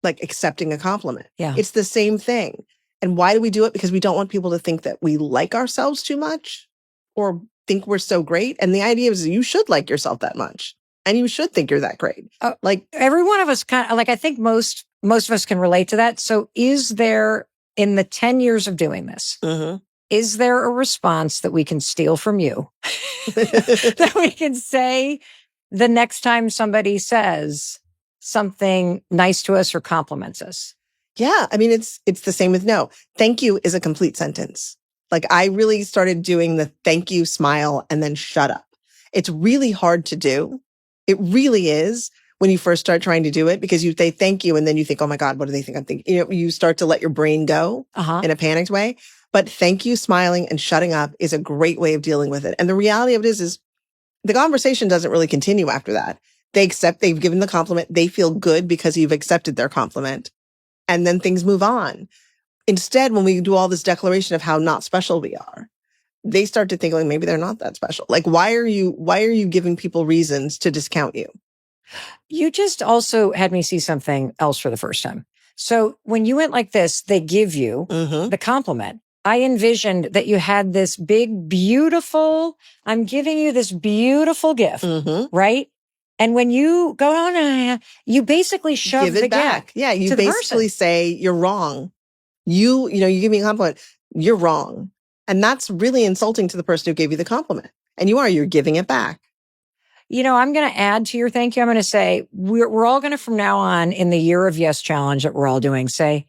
like accepting a compliment. Yeah. It's the same thing. And why do we do it? Because we don't want people to think that we like ourselves too much or think we're so great. And the idea is you should like yourself that much and you should think you're that great. Like, every one of us I think most of us can relate to that. So is there, in the 10 years of doing this, is there a response that we can steal from you that we can say the next time somebody says something nice to us or compliments us? Yeah. I mean, it's the same with no. Thank you is a complete sentence. Like, I really started doing the thank you, smile, and then shut up. It's really hard to do. It really is when you first start trying to do it, because they thank you and then you think, oh my God, what do they think I'm thinking? You start to let your brain go in a panicked way. But thank you, smiling, and shutting up is a great way of dealing with it. And the reality of it is the conversation doesn't really continue after that. They accept, they've given the compliment. They feel good because you've accepted their compliment. And then things move on. Instead, when we do all this declaration of how not special we are, they start to think, like, maybe they're not that special. Like, why are you giving people reasons to discount you? You just also had me see something else for the first time. So when you went like this, they give you the compliment. I envisioned that you had this big, beautiful, I'm giving you this beautiful gift, right? And when you go on, you basically shove Give it the back. gift. Yeah. You to the basically person. say, you're wrong. You give me a compliment. You're wrong. And that's really insulting to the person who gave you the compliment. And you're giving it back. I'm going to add to your thank you. I'm going to say, we're all going to, from now on, in the Year of Yes challenge that we're all doing, say,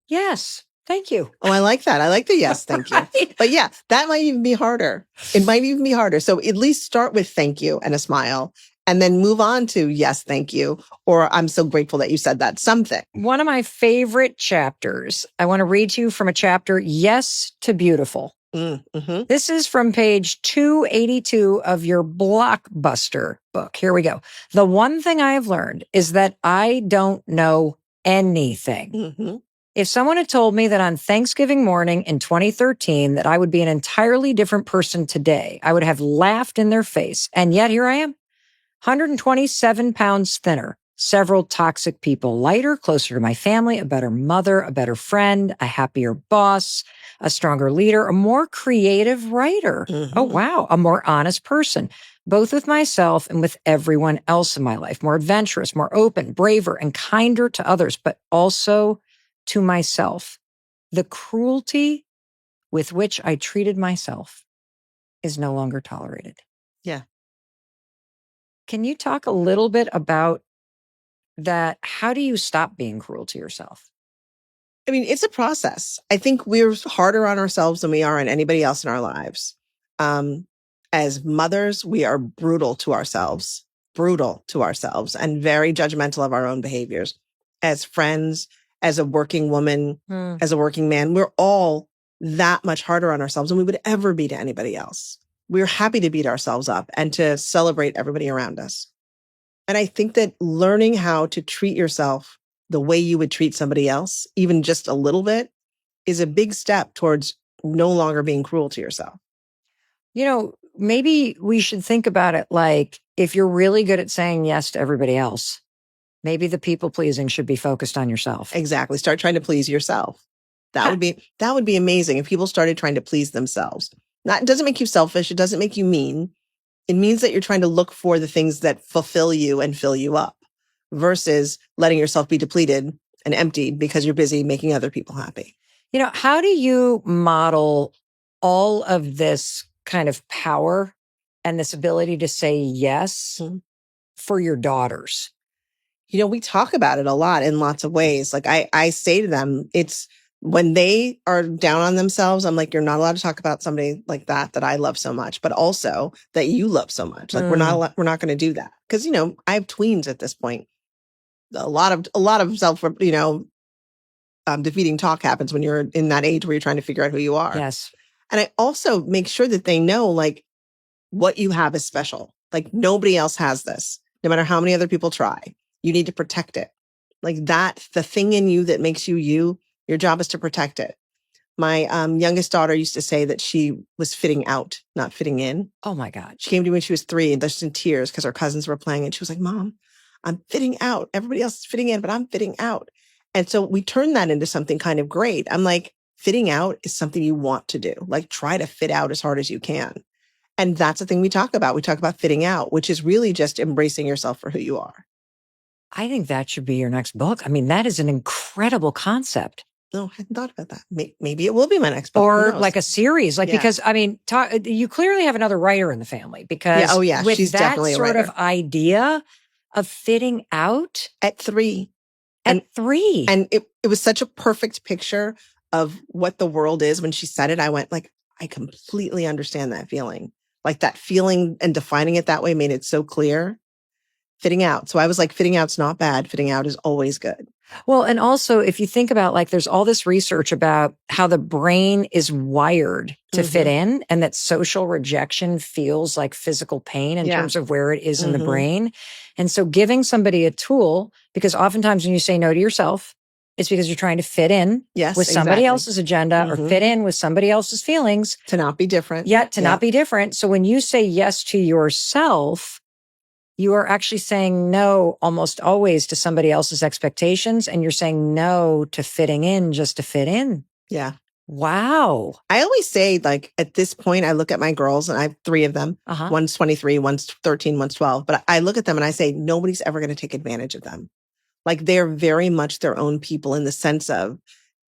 yes, thank you. Oh, I like that. I like the yes, thank you. Right? But yeah, that might even be harder. It might even be harder. So at least start with thank you and a smile, and then move on to yes, thank you, or I'm so grateful that you said that, something. One of my favorite chapters, I want to read to you from a chapter, Yes to Beautiful. Mm-hmm. This is from page 282 of your blockbuster book. Here we go. The one thing I have learned is that I don't know anything. Mm-hmm. If someone had told me that on Thanksgiving morning in 2013 that I would be an entirely different person today, I would have laughed in their face. And yet here I am, 127 pounds thinner, several toxic people lighter, closer to my family, a better mother, a better friend, a happier boss, a stronger leader, a more creative writer. Mm-hmm. Oh, wow. A more honest person, both with myself and with everyone else in my life, more adventurous, more open, braver, and kinder to others, but also to myself. The cruelty with which I treated myself is no longer tolerated. Yeah. Can you talk a little bit about that? How do you stop being cruel to yourself? I mean, it's a process. I think we're harder on ourselves than we are on anybody else in our lives. As mothers, we are brutal to ourselves, and very judgmental of our own behaviors. As friends, as a working woman, as a working man, we're all that much harder on ourselves than we would ever be to anybody else. We're happy to beat ourselves up and to celebrate everybody around us. And I think that learning how to treat yourself the way you would treat somebody else, even just a little bit, is a big step towards no longer being cruel to yourself. Maybe we should think about it like, if you're really good at saying yes to everybody else, maybe the people pleasing should be focused on yourself. Exactly. Start trying to please yourself. That would be amazing if people started trying to please themselves. It doesn't make you selfish. It doesn't make you mean. It means that you're trying to look for the things that fulfill you and fill you up, versus letting yourself be depleted and emptied because you're busy making other people happy. How do you model all of this kind of power and this ability to say yes for your daughters? We talk about it a lot in lots of ways. Like I say to them, it's when they are down on themselves, I'm like, you're not allowed to talk about somebody like that I love so much, but also that you love so much. Like we're not going to do that. Cause I have tweens at this point. A lot of self, defeating talk happens when you're in that age where you're trying to figure out who you are. Yes. And I also make sure that they know, like, what you have is special. Like nobody else has this, no matter how many other people try. You need to protect it. Like that, the thing in you that makes you you, your job is to protect it. My youngest daughter used to say that she was fitting out, not fitting in. Oh my God. She came to me when she was 3 and just in tears because her cousins were playing. And she was like, Mom, I'm fitting out. Everybody else is fitting in, but I'm fitting out. And so we turned that into something kind of great. I'm like, fitting out is something you want to do. Like try to fit out as hard as you can. And that's the thing we talk about. We talk about fitting out, which is really just embracing yourself for who you are. I think that should be your next book. I mean, that is an incredible concept. No, I hadn't thought about that. Maybe it will be my next book. Or like a series. Yeah. Because, I mean, you clearly have another writer in the family because with she's that definitely a sort writer. of idea of fitting out. At 3. And 3. And it was such a perfect picture of what the world is. When she said it, I went like, I completely understand that feeling. Like that feeling, and defining it that way made it so clear. Fitting out. So I was like, fitting out's not bad. Fitting out is always good. Well, and also if you think about, like, there's all this research about how the brain is wired to fit in, and that social rejection feels like physical pain in terms of where it is in the brain. And so giving somebody a tool, because oftentimes when you say no to yourself, it's because you're trying to fit in with somebody else's agenda or fit in with somebody else's feelings. To not be different. Yet to not be different. So when you say yes to yourself, you are actually saying no almost always to somebody else's expectations, and you're saying no to fitting in just to fit in. Yeah. Wow. I always say, like, at this point, I look at my girls, and I have 3 of them. One's 23, one's 13, one's 12. But I look at them and I say, nobody's ever going to take advantage of them. Like, they're very much their own people in the sense of,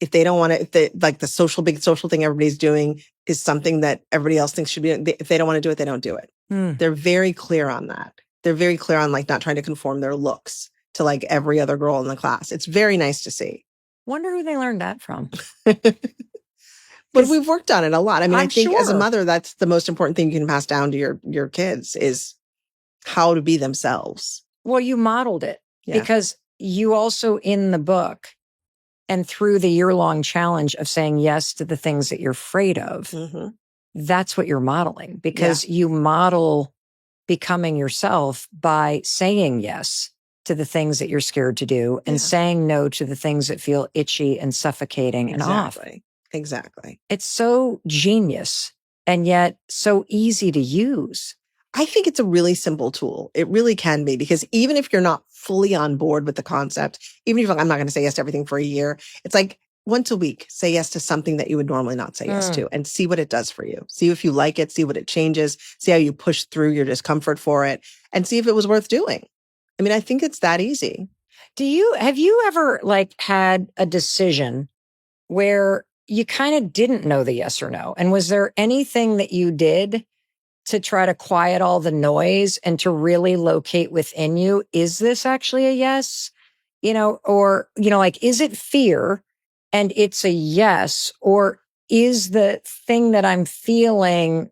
if they don't want to, if they, like, the big social thing everybody's doing is something that everybody else thinks should be, if they don't want to do it, they don't do it. They're very clear on that. They're very clear on, like, not trying to conform their looks to, like, every other girl in the class. It's very nice to see. Wonder who they learned that from. But we've worked on it a lot. I mean, I think sure. as a mother, that's the most important thing you can pass down to your kids is how to be themselves. Well, you modeled it because you also in the book and through the year-long challenge of saying yes to the things that you're afraid of, that's what you're modeling, because you model becoming yourself by saying yes to the things that you're scared to do and saying no to the things that feel itchy and suffocating and off. Exactly. It's so genius and yet so easy to use. I think it's a really simple tool. It really can be, because even if you're not fully on board with the concept, even if you're like, I'm not going to say yes to everything for a year, it's like once a week, say yes to something that you would normally not say yes to and see what it does for you. See if you like it, see what it changes, see how you push through your discomfort for it, and see if it was worth doing. I mean, I think it's that easy. Have you ever like had a decision where you kind of didn't know the yes or no? And was there anything that you did to try to quiet all the noise and to really locate within you, is this actually a yes? Or, like, is it fear and it's a yes? Or is the thing that I'm feeling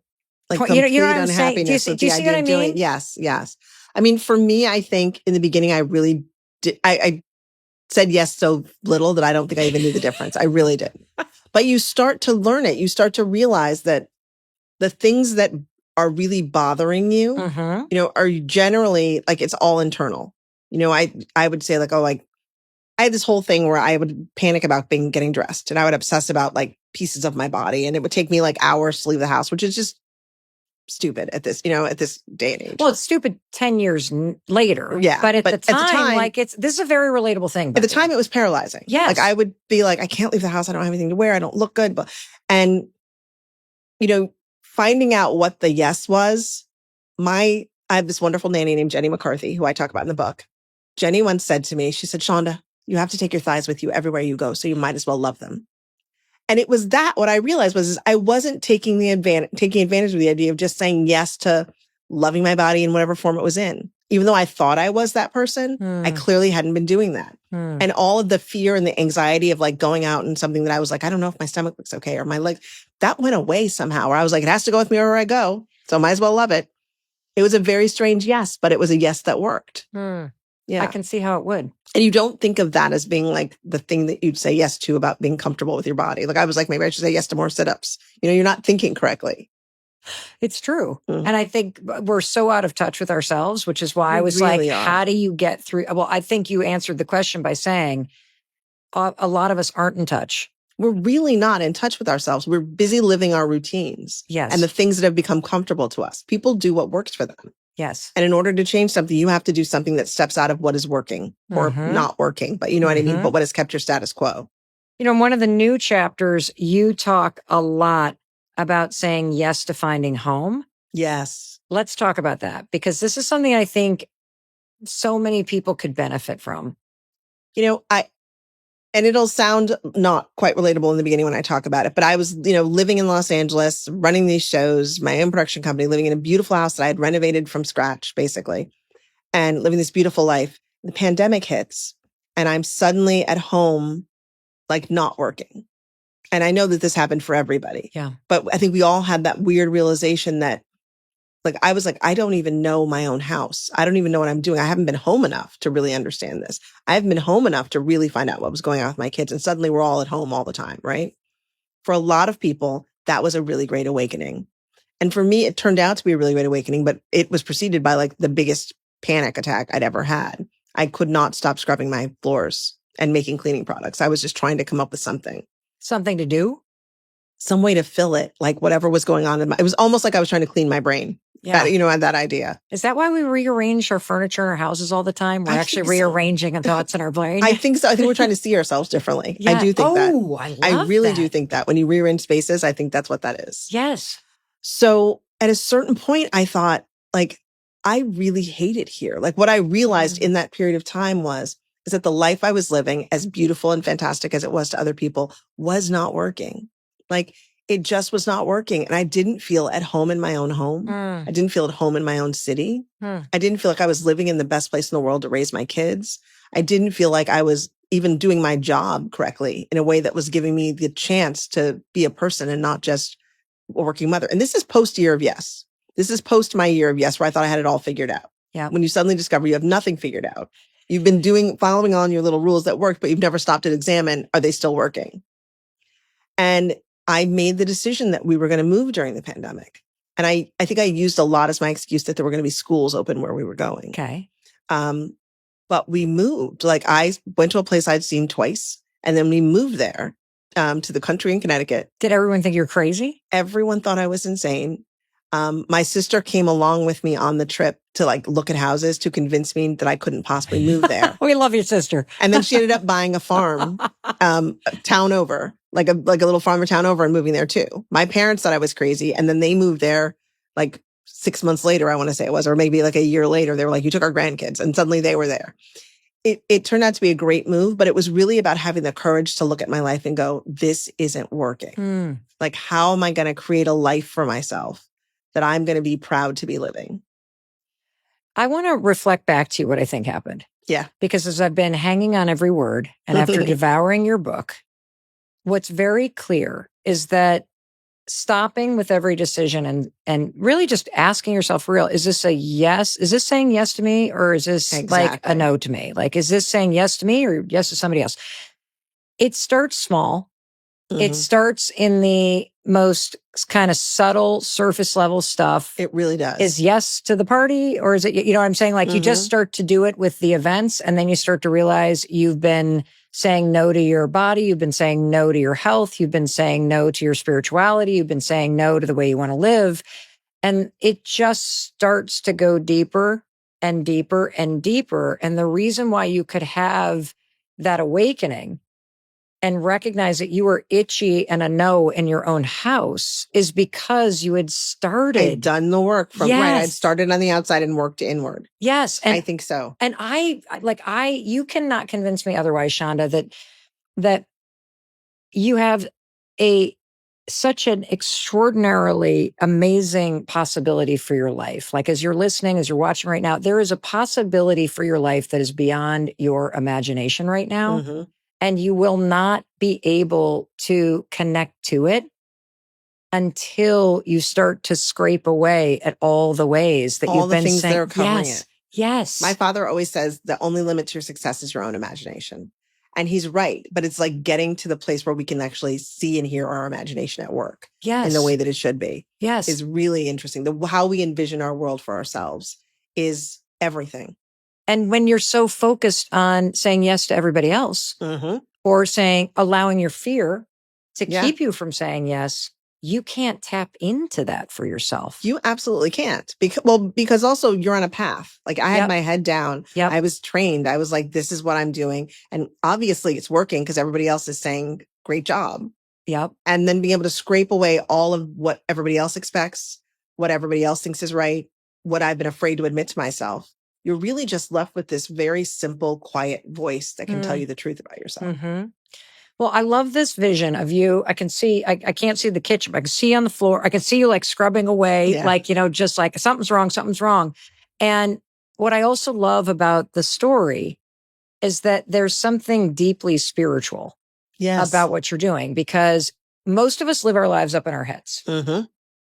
like complete you know what I'm unhappiness saying? with the idea of doing it? Yes. I mean, for me, I think in the beginning, I really did. I said yes so little that I don't think I even knew the difference. I really did. But you start to learn it. You start to realize that the things that are really bothering you, are generally like, it's all internal. I would say like, I had this whole thing where I would panic about getting dressed, and I would obsess about like pieces of my body, and it would take me like hours to leave the house, which is just stupid at this day and age. Well, it's stupid 10 years later. Yeah. But at the time, like this is a very relatable thing. At the time, it was paralyzing. Yes. Like I would be like, I can't leave the house. I don't have anything to wear. I don't look good. And finding out what the yes was, I have this wonderful nanny named Jenny McCarthy, who I talk about in the book. Jenny once said to me, she said, Shonda, you have to take your thighs with you everywhere you go, so you might as well love them. And it was what I realized was I wasn't taking advantage of the idea of just saying yes to loving my body in whatever form it was in. Even though I thought I was that person, I clearly hadn't been doing that. And all of the fear and the anxiety of like going out and something that I was like, I don't know if my stomach looks okay or my legs, that went away somehow, where I was like, it has to go with me wherever I go, so I might as well love it. It was a very strange yes, but it was a yes that worked. Yeah. I can see how it would. And you don't think of that as being like the thing that you'd say yes to about being comfortable with your body. Like I was like, maybe I should say yes to more sit-ups. You're not thinking correctly. It's true. And I think we're so out of touch with ourselves, which is why I was really like, how do you get through? Well, I think you answered the question by saying a lot of us aren't in touch. We're really not in touch with ourselves. We're busy living our routines. Yes. And the things that have become comfortable to us. People do what works for them. Yes. And in order to change something, you have to do something that steps out of what is working or not working. But you know what I mean? But what has kept your status quo? In one of the new chapters, you talk a lot about saying yes to finding home. Yes. Let's talk about that, because this is something I think so many people could benefit from. And it'll sound not quite relatable in the beginning when I talk about it, but I was, living in Los Angeles, running these shows, my own production company, living in a beautiful house that I had renovated from scratch, basically, and living this beautiful life. The pandemic hits, and I'm suddenly at home, like not working. And I know that this happened for everybody. Yeah. But I think we all had that weird realization that, like, I was like, I don't even know my own house. I don't even know what I'm doing. I haven't been home enough to really understand this. I haven't been home enough to really find out what was going on with my kids. And suddenly we're all at home all the time, right? For a lot of people, that was a really great awakening. And for me, it turned out to be a really great awakening, but it was preceded by like the biggest panic attack I'd ever had. I could not stop scrubbing my floors and making cleaning products. I was just trying to come up with something. Something to do? some way to fill it, like whatever was going on. It was almost like I was trying to clean my brain. Yeah. That idea. Is that why we rearrange our furniture in our houses all the time? We're actually rearranging thoughts in our brain. I think so. I think we're trying to see ourselves differently. Yeah. I do think that. Oh, I really do think that when you rearrange spaces, I think that's what that is. Yes. So at a certain point, I thought, like, I really hate it here. Like, what I realized in that period of time is that the life I was living, as beautiful and fantastic as it was to other people, was not working. Like, it just was not working. And I didn't feel at home in my own home. I didn't feel at home in my own city. I didn't feel like I was living in the best place in the world to raise my kids. I didn't feel like I was even doing my job correctly in a way that was giving me the chance to be a person and not just a working mother. And this is post year of yes. This is post my year of yes, where I thought I had it all figured out. Yeah. When you suddenly discover you have nothing figured out. You've been following on your little rules that worked, but you've never stopped to examine, are they still working? And I made the decision that we were going to move during the pandemic. And I think I used a lot as my excuse that there were going to be schools open where we were going. Okay. But we moved. Like, I went to a place I'd seen twice, and then we moved there to the country in Connecticut. Did everyone think you're crazy? Everyone thought I was insane. My sister came along with me on the trip to like look at houses to convince me that I couldn't possibly move there. We love your sister. And then she ended up buying a farm, a town over, like a little farmer town over, and moving there too. My parents thought I was crazy. And then they moved there like 6 months later, I want to say it was, or maybe like a year later. They were like, you took our grandkids, and suddenly they were there. It turned out to be a great move, but it was really about having the courage to look at my life and go, this isn't working. Like, how am I going to create a life for myself that I'm going to be proud to be living? I want to reflect back to what I think happened. Yeah. Because as I've been hanging on every word and after devouring your book, what's very clear is that stopping with every decision and really just asking yourself for real, is this a yes? Is this saying yes to me, or is this like a no to me? Like, is this saying yes to me or yes to somebody else? It starts small. It starts in the most kind of subtle surface level stuff. It really does. Is yes to the party, or is it, you know what I'm saying? Like, you just start to do it with the events, and then you start to realize you've been saying no to your body. You've been saying no to your health. You've been saying no to your spirituality. You've been saying no to the way you want to live. And it just starts to go deeper and deeper and deeper. And the reason why you could have that awakening and recognize that you were itchy and a no in your own house is because you had started. I'd done the work from, right. I'd started on the outside and worked inward. Yes. And I think so. And you cannot convince me otherwise, Shonda, that you have such an extraordinarily amazing possibility for your life. Like, as you're listening, as you're watching right now, there is a possibility for your life that is beyond your imagination right now. And you will not be able to connect to it until you start to scrape away at all the ways that you've been things saying. That are covering it. Yes. My father always says the only limit to your success is your own imagination. And he's right. But it's like getting to the place where we can actually see and hear our imagination at work. Yes. In the way that it should be. Yes. Is really interesting. How we envision our world for ourselves is everything. And when you're so focused on saying yes to everybody else, or allowing your fear to keep you from saying yes, you can't tap into that for yourself. You absolutely can't. Because also you're on a path. Like, I had my head down. I was trained. I was like, this is what I'm doing. And obviously it's working because everybody else is saying, great job. And then being able to scrape away all of what everybody else expects, what everybody else thinks is right, what I've been afraid to admit to myself. You're really just left with this very simple, quiet voice that can tell you the truth about yourself. Well, I love this vision of you. I can see, I can't see the kitchen, but I can see you on the floor. I can see you like scrubbing away, like, just like something's wrong. And what I also love about the story is that there's something deeply spiritual about what you're doing, because most of us live our lives up in our heads.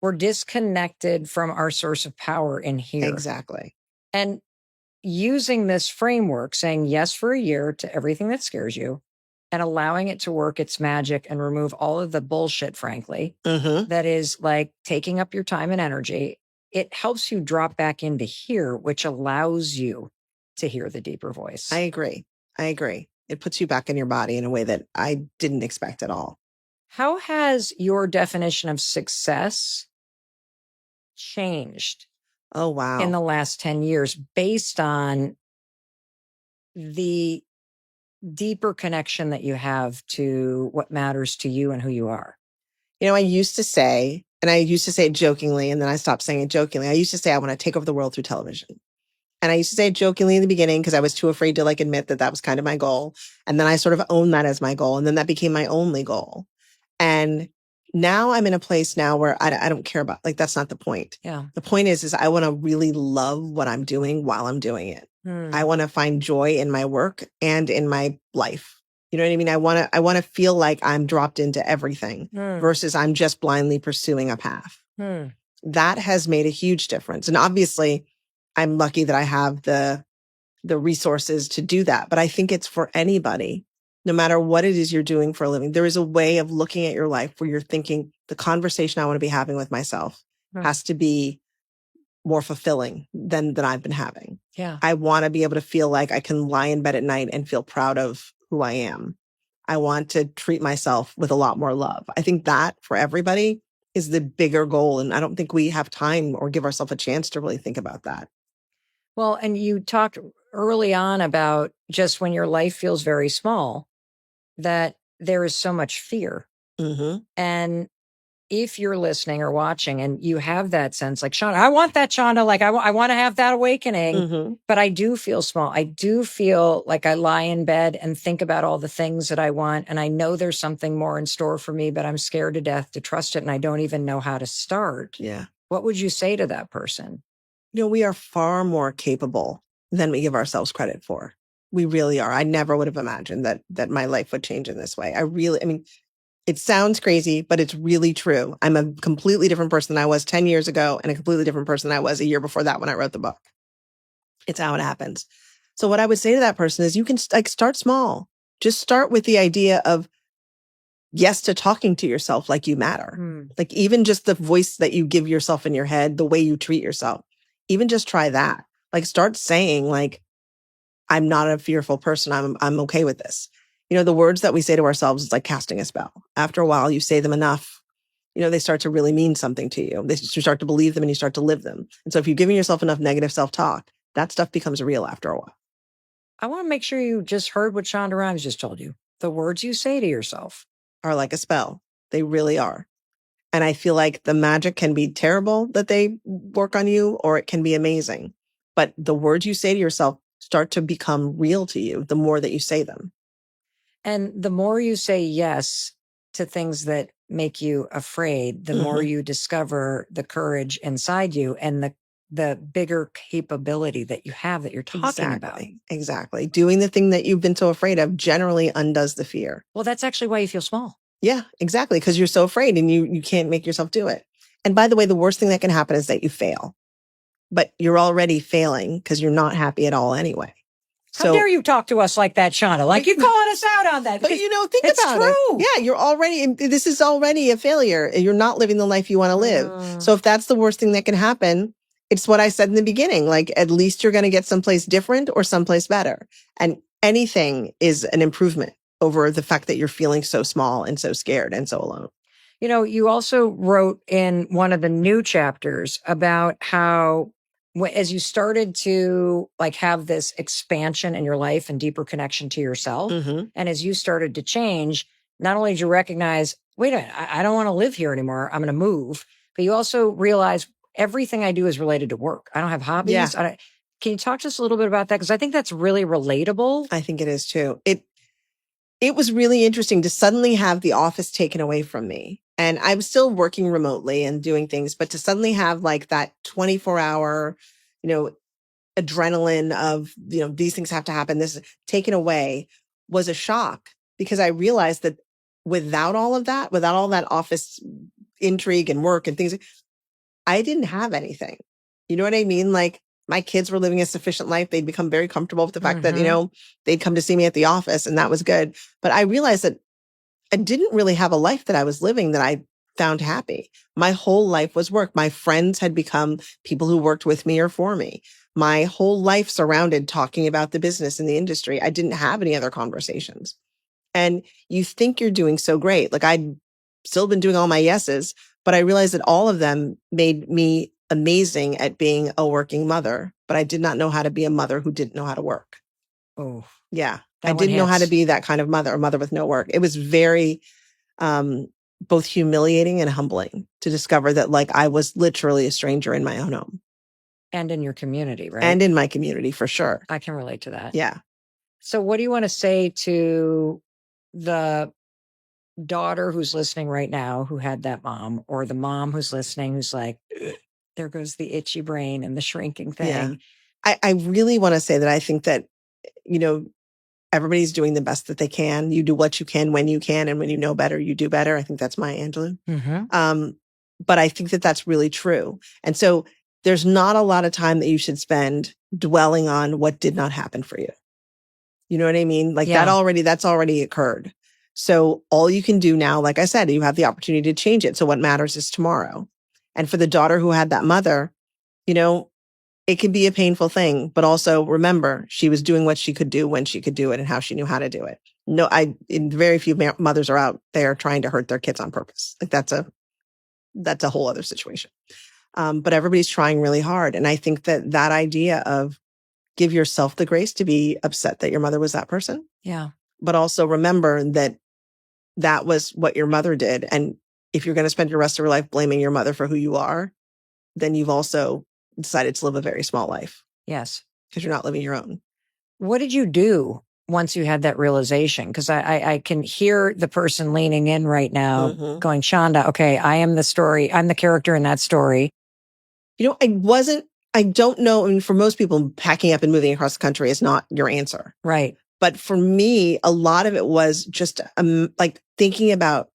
We're disconnected from our source of power in here. Exactly. And using this framework, saying yes for a year to everything that scares you and allowing it to work its magic and remove all of the bullshit, frankly, that is like taking up your time and energy, it helps you drop back into here, which allows you to hear the deeper voice. I agree. It puts you back in your body in a way that I didn't expect at all. How has your definition of success changed Oh, wow. in the last 10 years based on the deeper connection that you have to what matters to you and who you are? You know, I used to say, and I used to say it jokingly, and then I stopped saying it jokingly. I used to say, I want to take over the world through television. And I used to say it jokingly in the beginning because I was too afraid to like admit that that was kind of my goal. And then I sort of owned that as my goal. And then that became my only goal. And now I'm in a place now where I don't care about, like, that's not the point. Yeah. The point is I want to really love what I'm doing while I'm doing it. I want to find joy in my work and in my life. You know what I mean? I want to feel like I'm dropped into everything versus I'm just blindly pursuing a path. That has made a huge difference. And obviously I'm lucky that I have the resources to do that. But I think it's for anybody, no matter what it is you're doing for a living. There is a way of looking at your life where you're thinking the conversation I want to be having with myself has to be more fulfilling than I've been having. Yeah. I want to be able to feel like I can lie in bed at night and feel proud of who I am. I want to treat myself with a lot more love. I think that for everybody is the bigger goal. And I don't think we have time or give ourselves a chance to really think about that. Well, and you talked early on about just when your life feels very small, that there is so much fear. And if you're listening or watching and you have that sense, like, Shonda, I want that, Shonda, like, I want to have that awakening, but I do feel small. I do feel like I lie in bed and think about all the things that I want. And I know there's something more in store for me, but I'm scared to death to trust it. And I don't even know how to start. Yeah. What would you say to that person? You know, we are far more capable than we give ourselves credit for. We really are. I never would have imagined that my life would change in this way. I mean, it sounds crazy, but it's really true. I'm a completely different person than I was 10 years ago and a completely different person than I was a year before that when I wrote the book. It's how it happens. So what I would say to that person is you can like start small. Just start with the idea of yes to talking to yourself like you matter. Like even just the voice that you give yourself in your head, the way you treat yourself, even just try that. Like start saying like, I'm not a fearful person. I'm okay with this. You know, the words that we say to ourselves is like casting a spell. After a while, you say them enough, you know, they start to really mean something to you. You start to believe them and you start to live them. And so if you're giving yourself enough negative self-talk, that stuff becomes real after a while. I want to make sure you just heard what Shonda Rhimes just told you. The words you say to yourself are like a spell. They really are. And I feel like the magic can be terrible that they work on you, or it can be amazing. But the words you say to yourself start to become real to you the more that you say them. And the more you say yes to things that make you afraid, the more you discover the courage inside you and the bigger capability that you have that you're talking about. Exactly. Doing the thing that you've been so afraid of generally undoes the fear. Well, that's actually why you feel small. Yeah, exactly. Because you're so afraid and you can't make yourself do it. And by the way, the worst thing that can happen is that you fail. But you're already failing because you're not happy at all anyway. How dare you talk to us like that, Shonda? Like you're calling us out on that. But you know, think about it. Yeah, this is already a failure. You're not living the life you want to live. So if that's the worst thing that can happen, it's what I said in the beginning. Like, at least you're going to get someplace different or someplace better. And anything is an improvement over the fact that you're feeling so small and so scared and so alone. You know, you also wrote in one of the new chapters about how as you started to like have this expansion in your life and deeper connection to yourself, and as you started to change, not only did you recognize, wait a minute, I don't want to live here anymore. I'm going to move. But you also realize everything I do is related to work. I don't have hobbies. Yeah. Can you talk to us a little bit about that? Because I think that's really relatable. I think it is too. It was really interesting to suddenly have the office taken away from me. And I'm still working remotely and doing things, but to suddenly have like that 24-hour, you know, adrenaline of, you know, these things have to happen, this is taken away was a shock because I realized that without all of that, without all that office intrigue and work and things, I didn't have anything. You know what I mean? Like my kids were living a sufficient life. They'd become very comfortable with the fact that, you know, they'd come to see me at the office and that was good. But I realized that I didn't really have a life that I was living that I found happy. My whole life was work. My friends had become people who worked with me or for me. My whole life surrounded talking about the business and the industry. I didn't have any other conversations. And you think you're doing so great. Like still been doing all my yeses, but I realized that all of them made me amazing at being a working mother, but I did not know how to be a mother who didn't know how to work. Oh, yeah. That I one didn't know how to hits. be that kind of mother, a mother with no work. It was very both humiliating and humbling to discover that like I was literally a stranger in my own home. And in your community, right? And in my community, for sure. I can relate to that. Yeah. So what do you want to say to the daughter who's listening right now who had that mom, or the mom who's listening who's like, there goes the itchy brain and the shrinking thing? Yeah. I really want to say that I think that, you know, everybody's doing the best that they can. You do what you can when you can. And when you know better, you do better. I think that's Maya Angelou. Mm-hmm. But I think that that's really true. And so there's not a lot of time that you should spend dwelling on what did not happen for you. You know what I mean? Like that's already occurred. So all you can do now, like I said, you have the opportunity to change it. So what matters is tomorrow. And for the daughter who had that mother, you know, it can be a painful thing, but also remember, she was doing what she could do when she could do it and how she knew how to do it. No, very few mothers are out there trying to hurt their kids on purpose. Like that's a whole other situation. But everybody's trying really hard. And I think that idea of give yourself the grace to be upset that your mother was that person. Yeah. But also remember that that was what your mother did. And if you're going to spend your rest of your life blaming your mother for who you are, then you've also decided to live a very small life. Yes. Because you're not living your own. What did you do once you had that realization? Because I can hear the person leaning in right now going, Shonda, okay, I am the story. I'm the character in that story. You know, I don't know. I mean, for most people, packing up and moving across the country is not your answer. Right. But for me, a lot of it was just like thinking about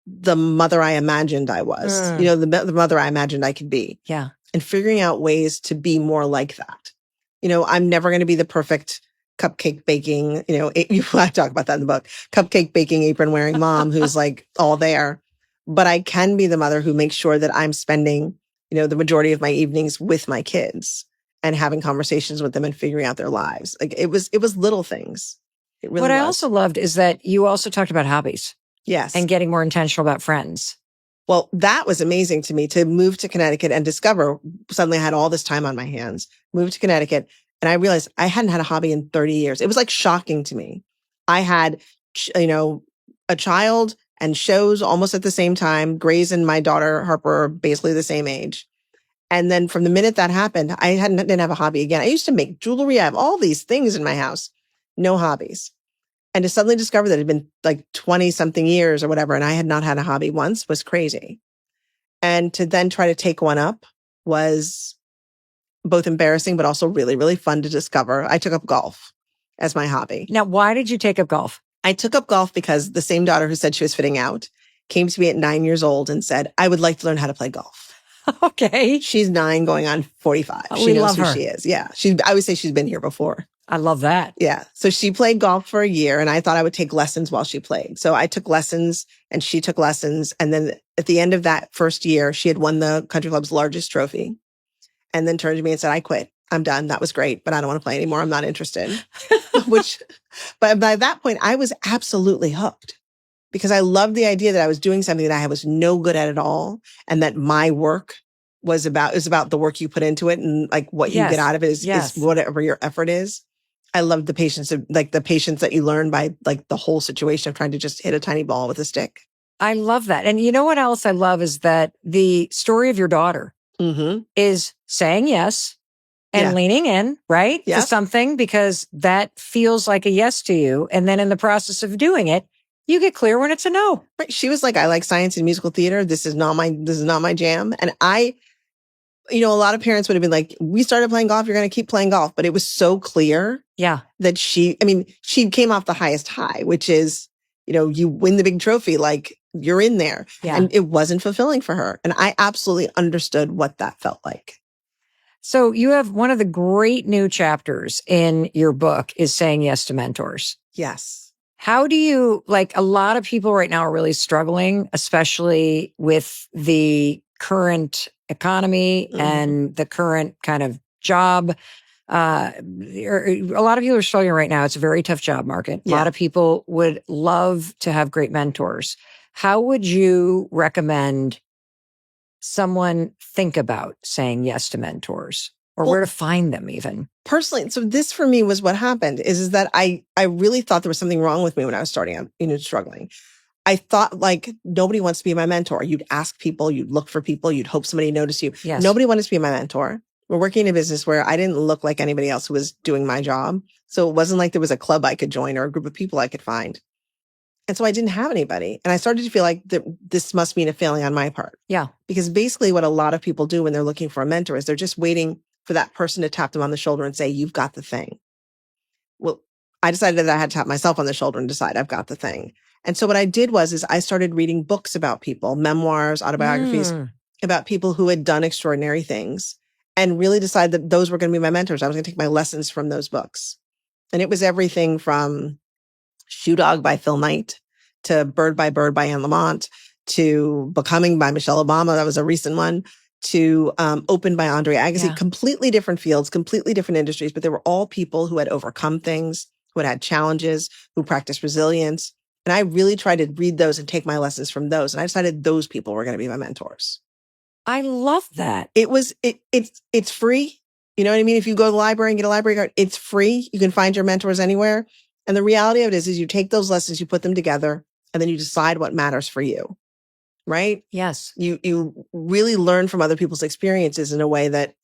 the mother I imagined I was, you know, the mother I imagined I could be. Yeah. And figuring out ways to be more like that. You know, I'm never going to be the perfect cupcake baking, you know, I talk about that in the book, cupcake baking, apron wearing mom who's like all there. But I can be the mother who makes sure that I'm spending, you know, the majority of my evenings with my kids and having conversations with them and figuring out their lives. Like it was little things. It really What was. I also loved is that you also talked about hobbies. Yes. And getting more intentional about friends. Well, that was amazing to me to move to Connecticut and discover suddenly I had all this time on my hands, moved to Connecticut. And I realized I hadn't had a hobby in 30 years. It was like shocking to me. I had, you know, a child and shows almost at the same time. Grace and my daughter Harper are basically the same age. And then from the minute that happened, I didn't have a hobby again. I used to make jewelry. I have all these things in my house, no hobbies. And to suddenly discover that it had been like 20 something years or whatever, and I had not had a hobby once was crazy. And to then try to take one up was both embarrassing, but also really, really fun to discover. I took up golf as my hobby. Now, why did you take up golf? I took up golf because the same daughter who said she was fitting out came to me at 9 years old and said, I would like to learn how to play golf. Okay. She's 9 going on 45. She knows who she is. Yeah. I would say she's been here before. I love that. Yeah. So she played golf for a year and I thought I would take lessons while she played. So I took lessons and she took lessons. And then at the end of that first year, she had won the country club's largest trophy and then turned to me and said, I quit. I'm done. That was great, but I don't want to play anymore. I'm not interested. But by that point, I was absolutely hooked because I loved the idea that I was doing something that I was no good at all. And that my work was about the work you put into it and like what you get out of it is whatever your effort is. I loved the patience that you learn by like the whole situation of trying to just hit a tiny ball with a stick. I love that. And you know what else I love is that the story of your daughter is saying yes and leaning in, right? To something because that feels like a yes to you. And then in the process of doing it, you get clear when it's a no. Right. She was like, I like science and musical theater. This is not my jam. And you know, a lot of parents would have been like, we started playing golf. You're going to keep playing golf. But it was so clear that she came off the highest high, which is, you know, you win the big trophy, like you're in there. Yeah. And it wasn't fulfilling for her. And I absolutely understood what that felt like. So you have one of the great new chapters in your book is saying yes to mentors. Yes. How do you, like a lot of people right now are really struggling, especially with the current economy and the current kind of job. A lot of people are struggling right now. It's a very tough job market. A lot of people would love to have great mentors. How would you recommend someone think about saying yes to mentors, or where to find them even? Personally, so this for me was what happened is that I really thought there was something wrong with me when I was starting out, struggling. I thought like nobody wants to be my mentor. You'd ask people, you'd look for people, you'd hope somebody noticed you. Yes. Nobody wanted to be my mentor. We're working in a business where I didn't look like anybody else who was doing my job. So it wasn't like there was a club I could join or a group of people I could find. And so I didn't have anybody. And I started to feel like this must mean a failing on my part. Yeah. Because basically what a lot of people do when they're looking for a mentor is they're just waiting for that person to tap them on the shoulder and say, you've got the thing. Well, I decided that I had to tap myself on the shoulder and decide I've got the thing. And so what I did was I started reading books about people, memoirs, autobiographies about people who had done extraordinary things, and really decided that those were going to be my mentors. I was going to take my lessons from those books. And it was everything from Shoe Dog by Phil Knight to Bird by Anne Lamott to Becoming by Michelle Obama. That was a recent one. To Open by Andre Agassi. Yeah. Completely different fields, completely different industries, but they were all people who had overcome things, who had challenges, who practiced resilience. And I really tried to read those and take my lessons from those. And I decided those people were going to be my mentors. I love that. It's free. You know what I mean? If you go to the library and get a library card, it's free. You can find your mentors anywhere. And the reality of it is you take those lessons, you put them together, and then you decide what matters for you. Right? Yes. You really learn from other people's experiences in a way that,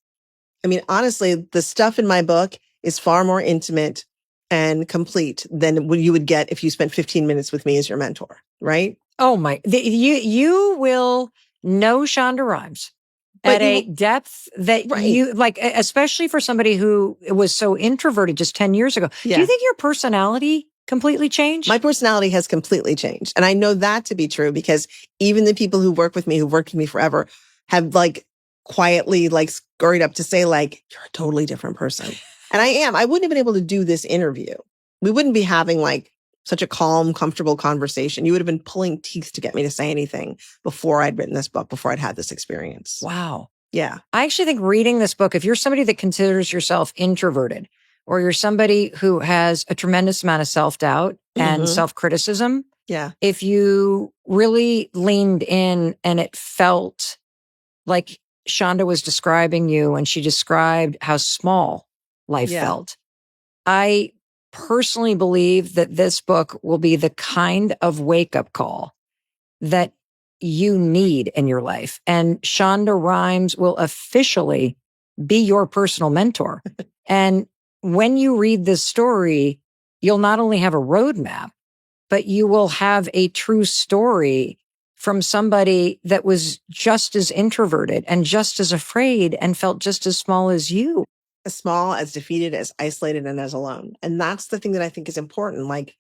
I mean, honestly, the stuff in my book is far more intimate and complete than what you would get if you spent 15 minutes with me as your mentor. Right? Oh my, you will know Shonda Rhimes at a depth that you like, especially for somebody who was so introverted just 10 years ago. Yeah. Do you think your personality completely changed? My personality has completely changed. And I know that to be true because even the people who work with me, who've worked with me forever, have like quietly like scurried up to say like, you're a totally different person. And I am. I wouldn't have been able to do this interview. We wouldn't be having like such a calm, comfortable conversation. You would have been pulling teeth to get me to say anything before I'd written this book, before I'd had this experience. Wow. Yeah. I actually think reading this book, if you're somebody that considers yourself introverted, or you're somebody who has a tremendous amount of self-doubt and self-criticism. Yeah. If you really leaned in and it felt like Shonda was describing you and she described how small life felt. I personally believe that this book will be the kind of wake-up call that you need in your life. And Shonda Rhimes will officially be your personal mentor. And when you read this story, you'll not only have a roadmap, but you will have a true story from somebody that was just as introverted and just as afraid and felt just as small as you. As small, as defeated, as isolated, and as alone. And that's the thing that I think is important. Like,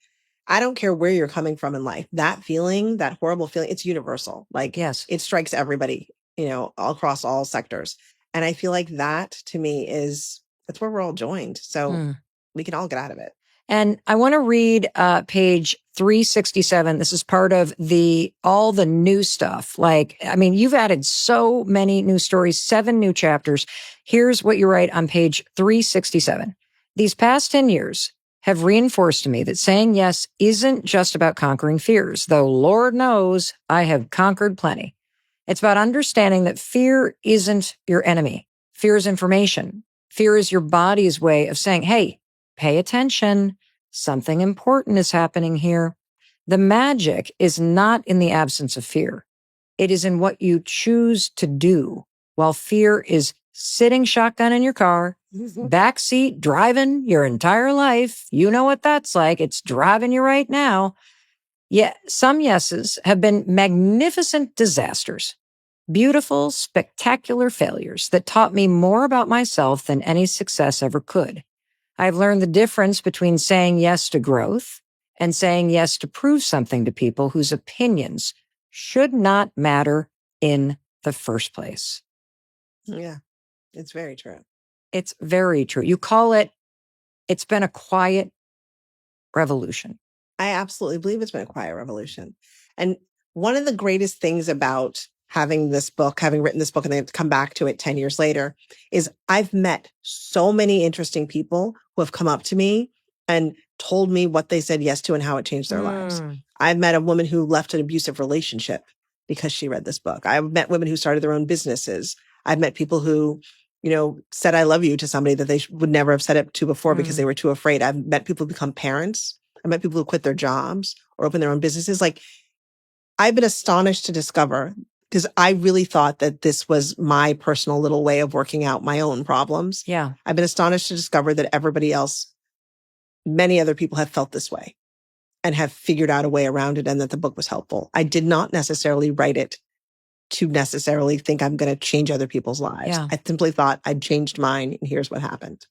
I don't care where you're coming from in life. That feeling, that horrible feeling, it's universal. Like, yes, it strikes everybody, all across all sectors. And I feel like that to me that's where we're all joined. So we can all get out of it. And I want to read page 367. This is part of all the new stuff. Like, I mean, you've added so many new stories, 7 new chapters. Here's what you write on page 367. These past 10 years have reinforced to me that saying yes isn't just about conquering fears, though Lord knows I have conquered plenty. It's about understanding that fear isn't your enemy. Fear is information. Fear is your body's way of saying, hey, pay attention. Something important is happening here. The magic is not in the absence of fear. It is in what you choose to do while fear is sitting shotgun in your car, backseat, driving your entire life. You know what that's like. It's driving you right now. Yeah, some yeses have been magnificent disasters. Beautiful, spectacular failures that taught me more about myself than any success ever could. I've learned the difference between saying yes to growth and saying yes to prove something to people whose opinions should not matter in the first place. Yeah, it's very true. It's very true. You call it's been a quiet revolution. I absolutely believe it's been a quiet revolution. And one of the greatest things about having written this book, and then come back to it 10 years later, is I've met so many interesting people who have come up to me and told me what they said yes to and how it changed their lives. I've met a woman who left an abusive relationship because she read this book. I've met women who started their own businesses. I've met people who, said I love you to somebody that they would never have said it to before because they were too afraid. I've met people who become parents. I've met people who quit their jobs or open their own businesses. Like, I've been astonished to discover, because I really thought that this was my personal little way of working out my own problems. Yeah. I've been astonished to discover that everybody else, many other people have felt this way and have figured out a way around it, and that the book was helpful. I did not necessarily write it to necessarily think I'm going to change other people's lives. Yeah. I simply thought I'd changed mine, and here's what happened.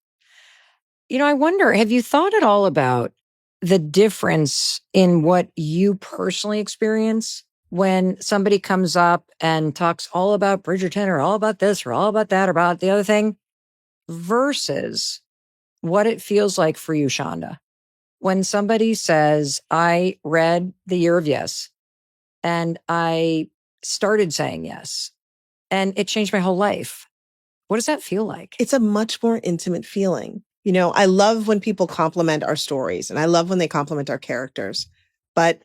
I wonder, have you thought at all about the difference in what you personally experience when somebody comes up and talks all about Bridgerton or all about this or all about that or about the other thing versus what it feels like for you, Shonda? When somebody says, I read The Year of Yes and I started saying yes and it changed my whole life. What does that feel like? It's a much more intimate feeling. I love when people compliment our stories, and I love when they compliment our characters. But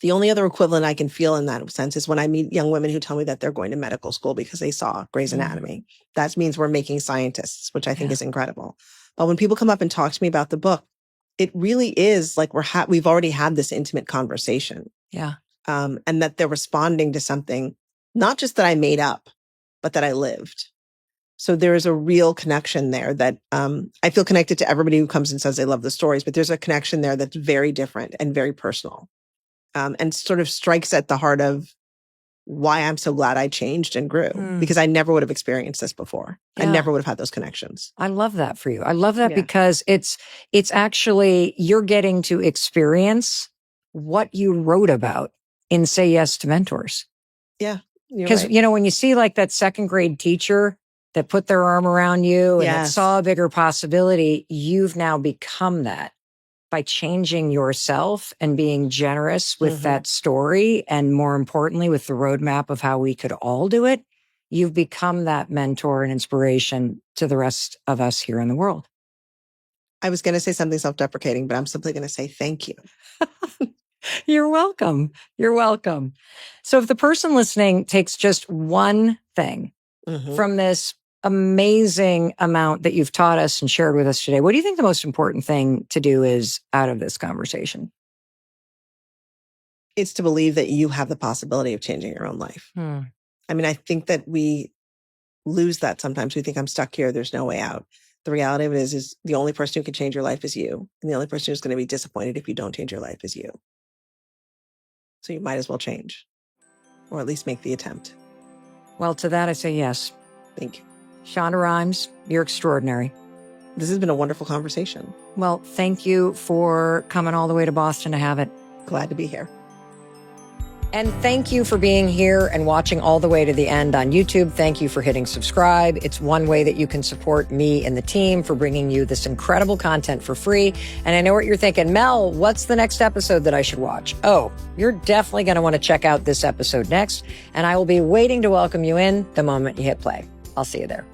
the only other equivalent I can feel in that sense is when I meet young women who tell me that they're going to medical school because they saw Grey's Anatomy. That means we're making scientists, which I think is incredible. But when people come up and talk to me about the book, it really is like we've already had this intimate conversation. Yeah. And that they're responding to something, not just that I made up, but that I lived. So there is a real connection there that I feel connected to everybody who comes and says they love the stories, but there's a connection there that's very different and very personal, and sort of strikes at the heart of why I'm so glad I changed and grew, because I never would have experienced this before. Yeah. I never would have had those connections. I love that for you. I love that because it's actually, you're getting to experience what you wrote about in Say Yes to Mentors. Yeah. Because, when you see like that second grade teacher that put their arm around you and that saw a bigger possibility, you've now become that by changing yourself and being generous with that story. And more importantly, with the roadmap of how we could all do it, you've become that mentor and inspiration to the rest of us here in the world. I was going to say something self-deprecating, but I'm simply going to say thank you. You're welcome. You're welcome. So if the person listening takes just one thing from this amazing amount that you've taught us and shared with us today, what do you think the most important thing to do is out of this conversation? It's to believe that you have the possibility of changing your own life. I mean, I think that we lose that sometimes. We think I'm stuck here. There's no way out. The reality of it is the only person who can change your life is you. And the only person who's going to be disappointed if you don't change your life is you. So you might as well change, or at least make the attempt. Well, to that, I say yes. Thank you. Shonda Rhimes, you're extraordinary. This has been a wonderful conversation. Well, thank you for coming all the way to Boston to have it. Glad to be here. And thank you for being here and watching all the way to the end on YouTube. Thank you for hitting subscribe. It's one way that you can support me and the team for bringing you this incredible content for free. And I know what you're thinking, Mel, what's the next episode that I should watch? Oh, you're definitely going to want to check out this episode next. And I will be waiting to welcome you in the moment you hit play. I'll see you there.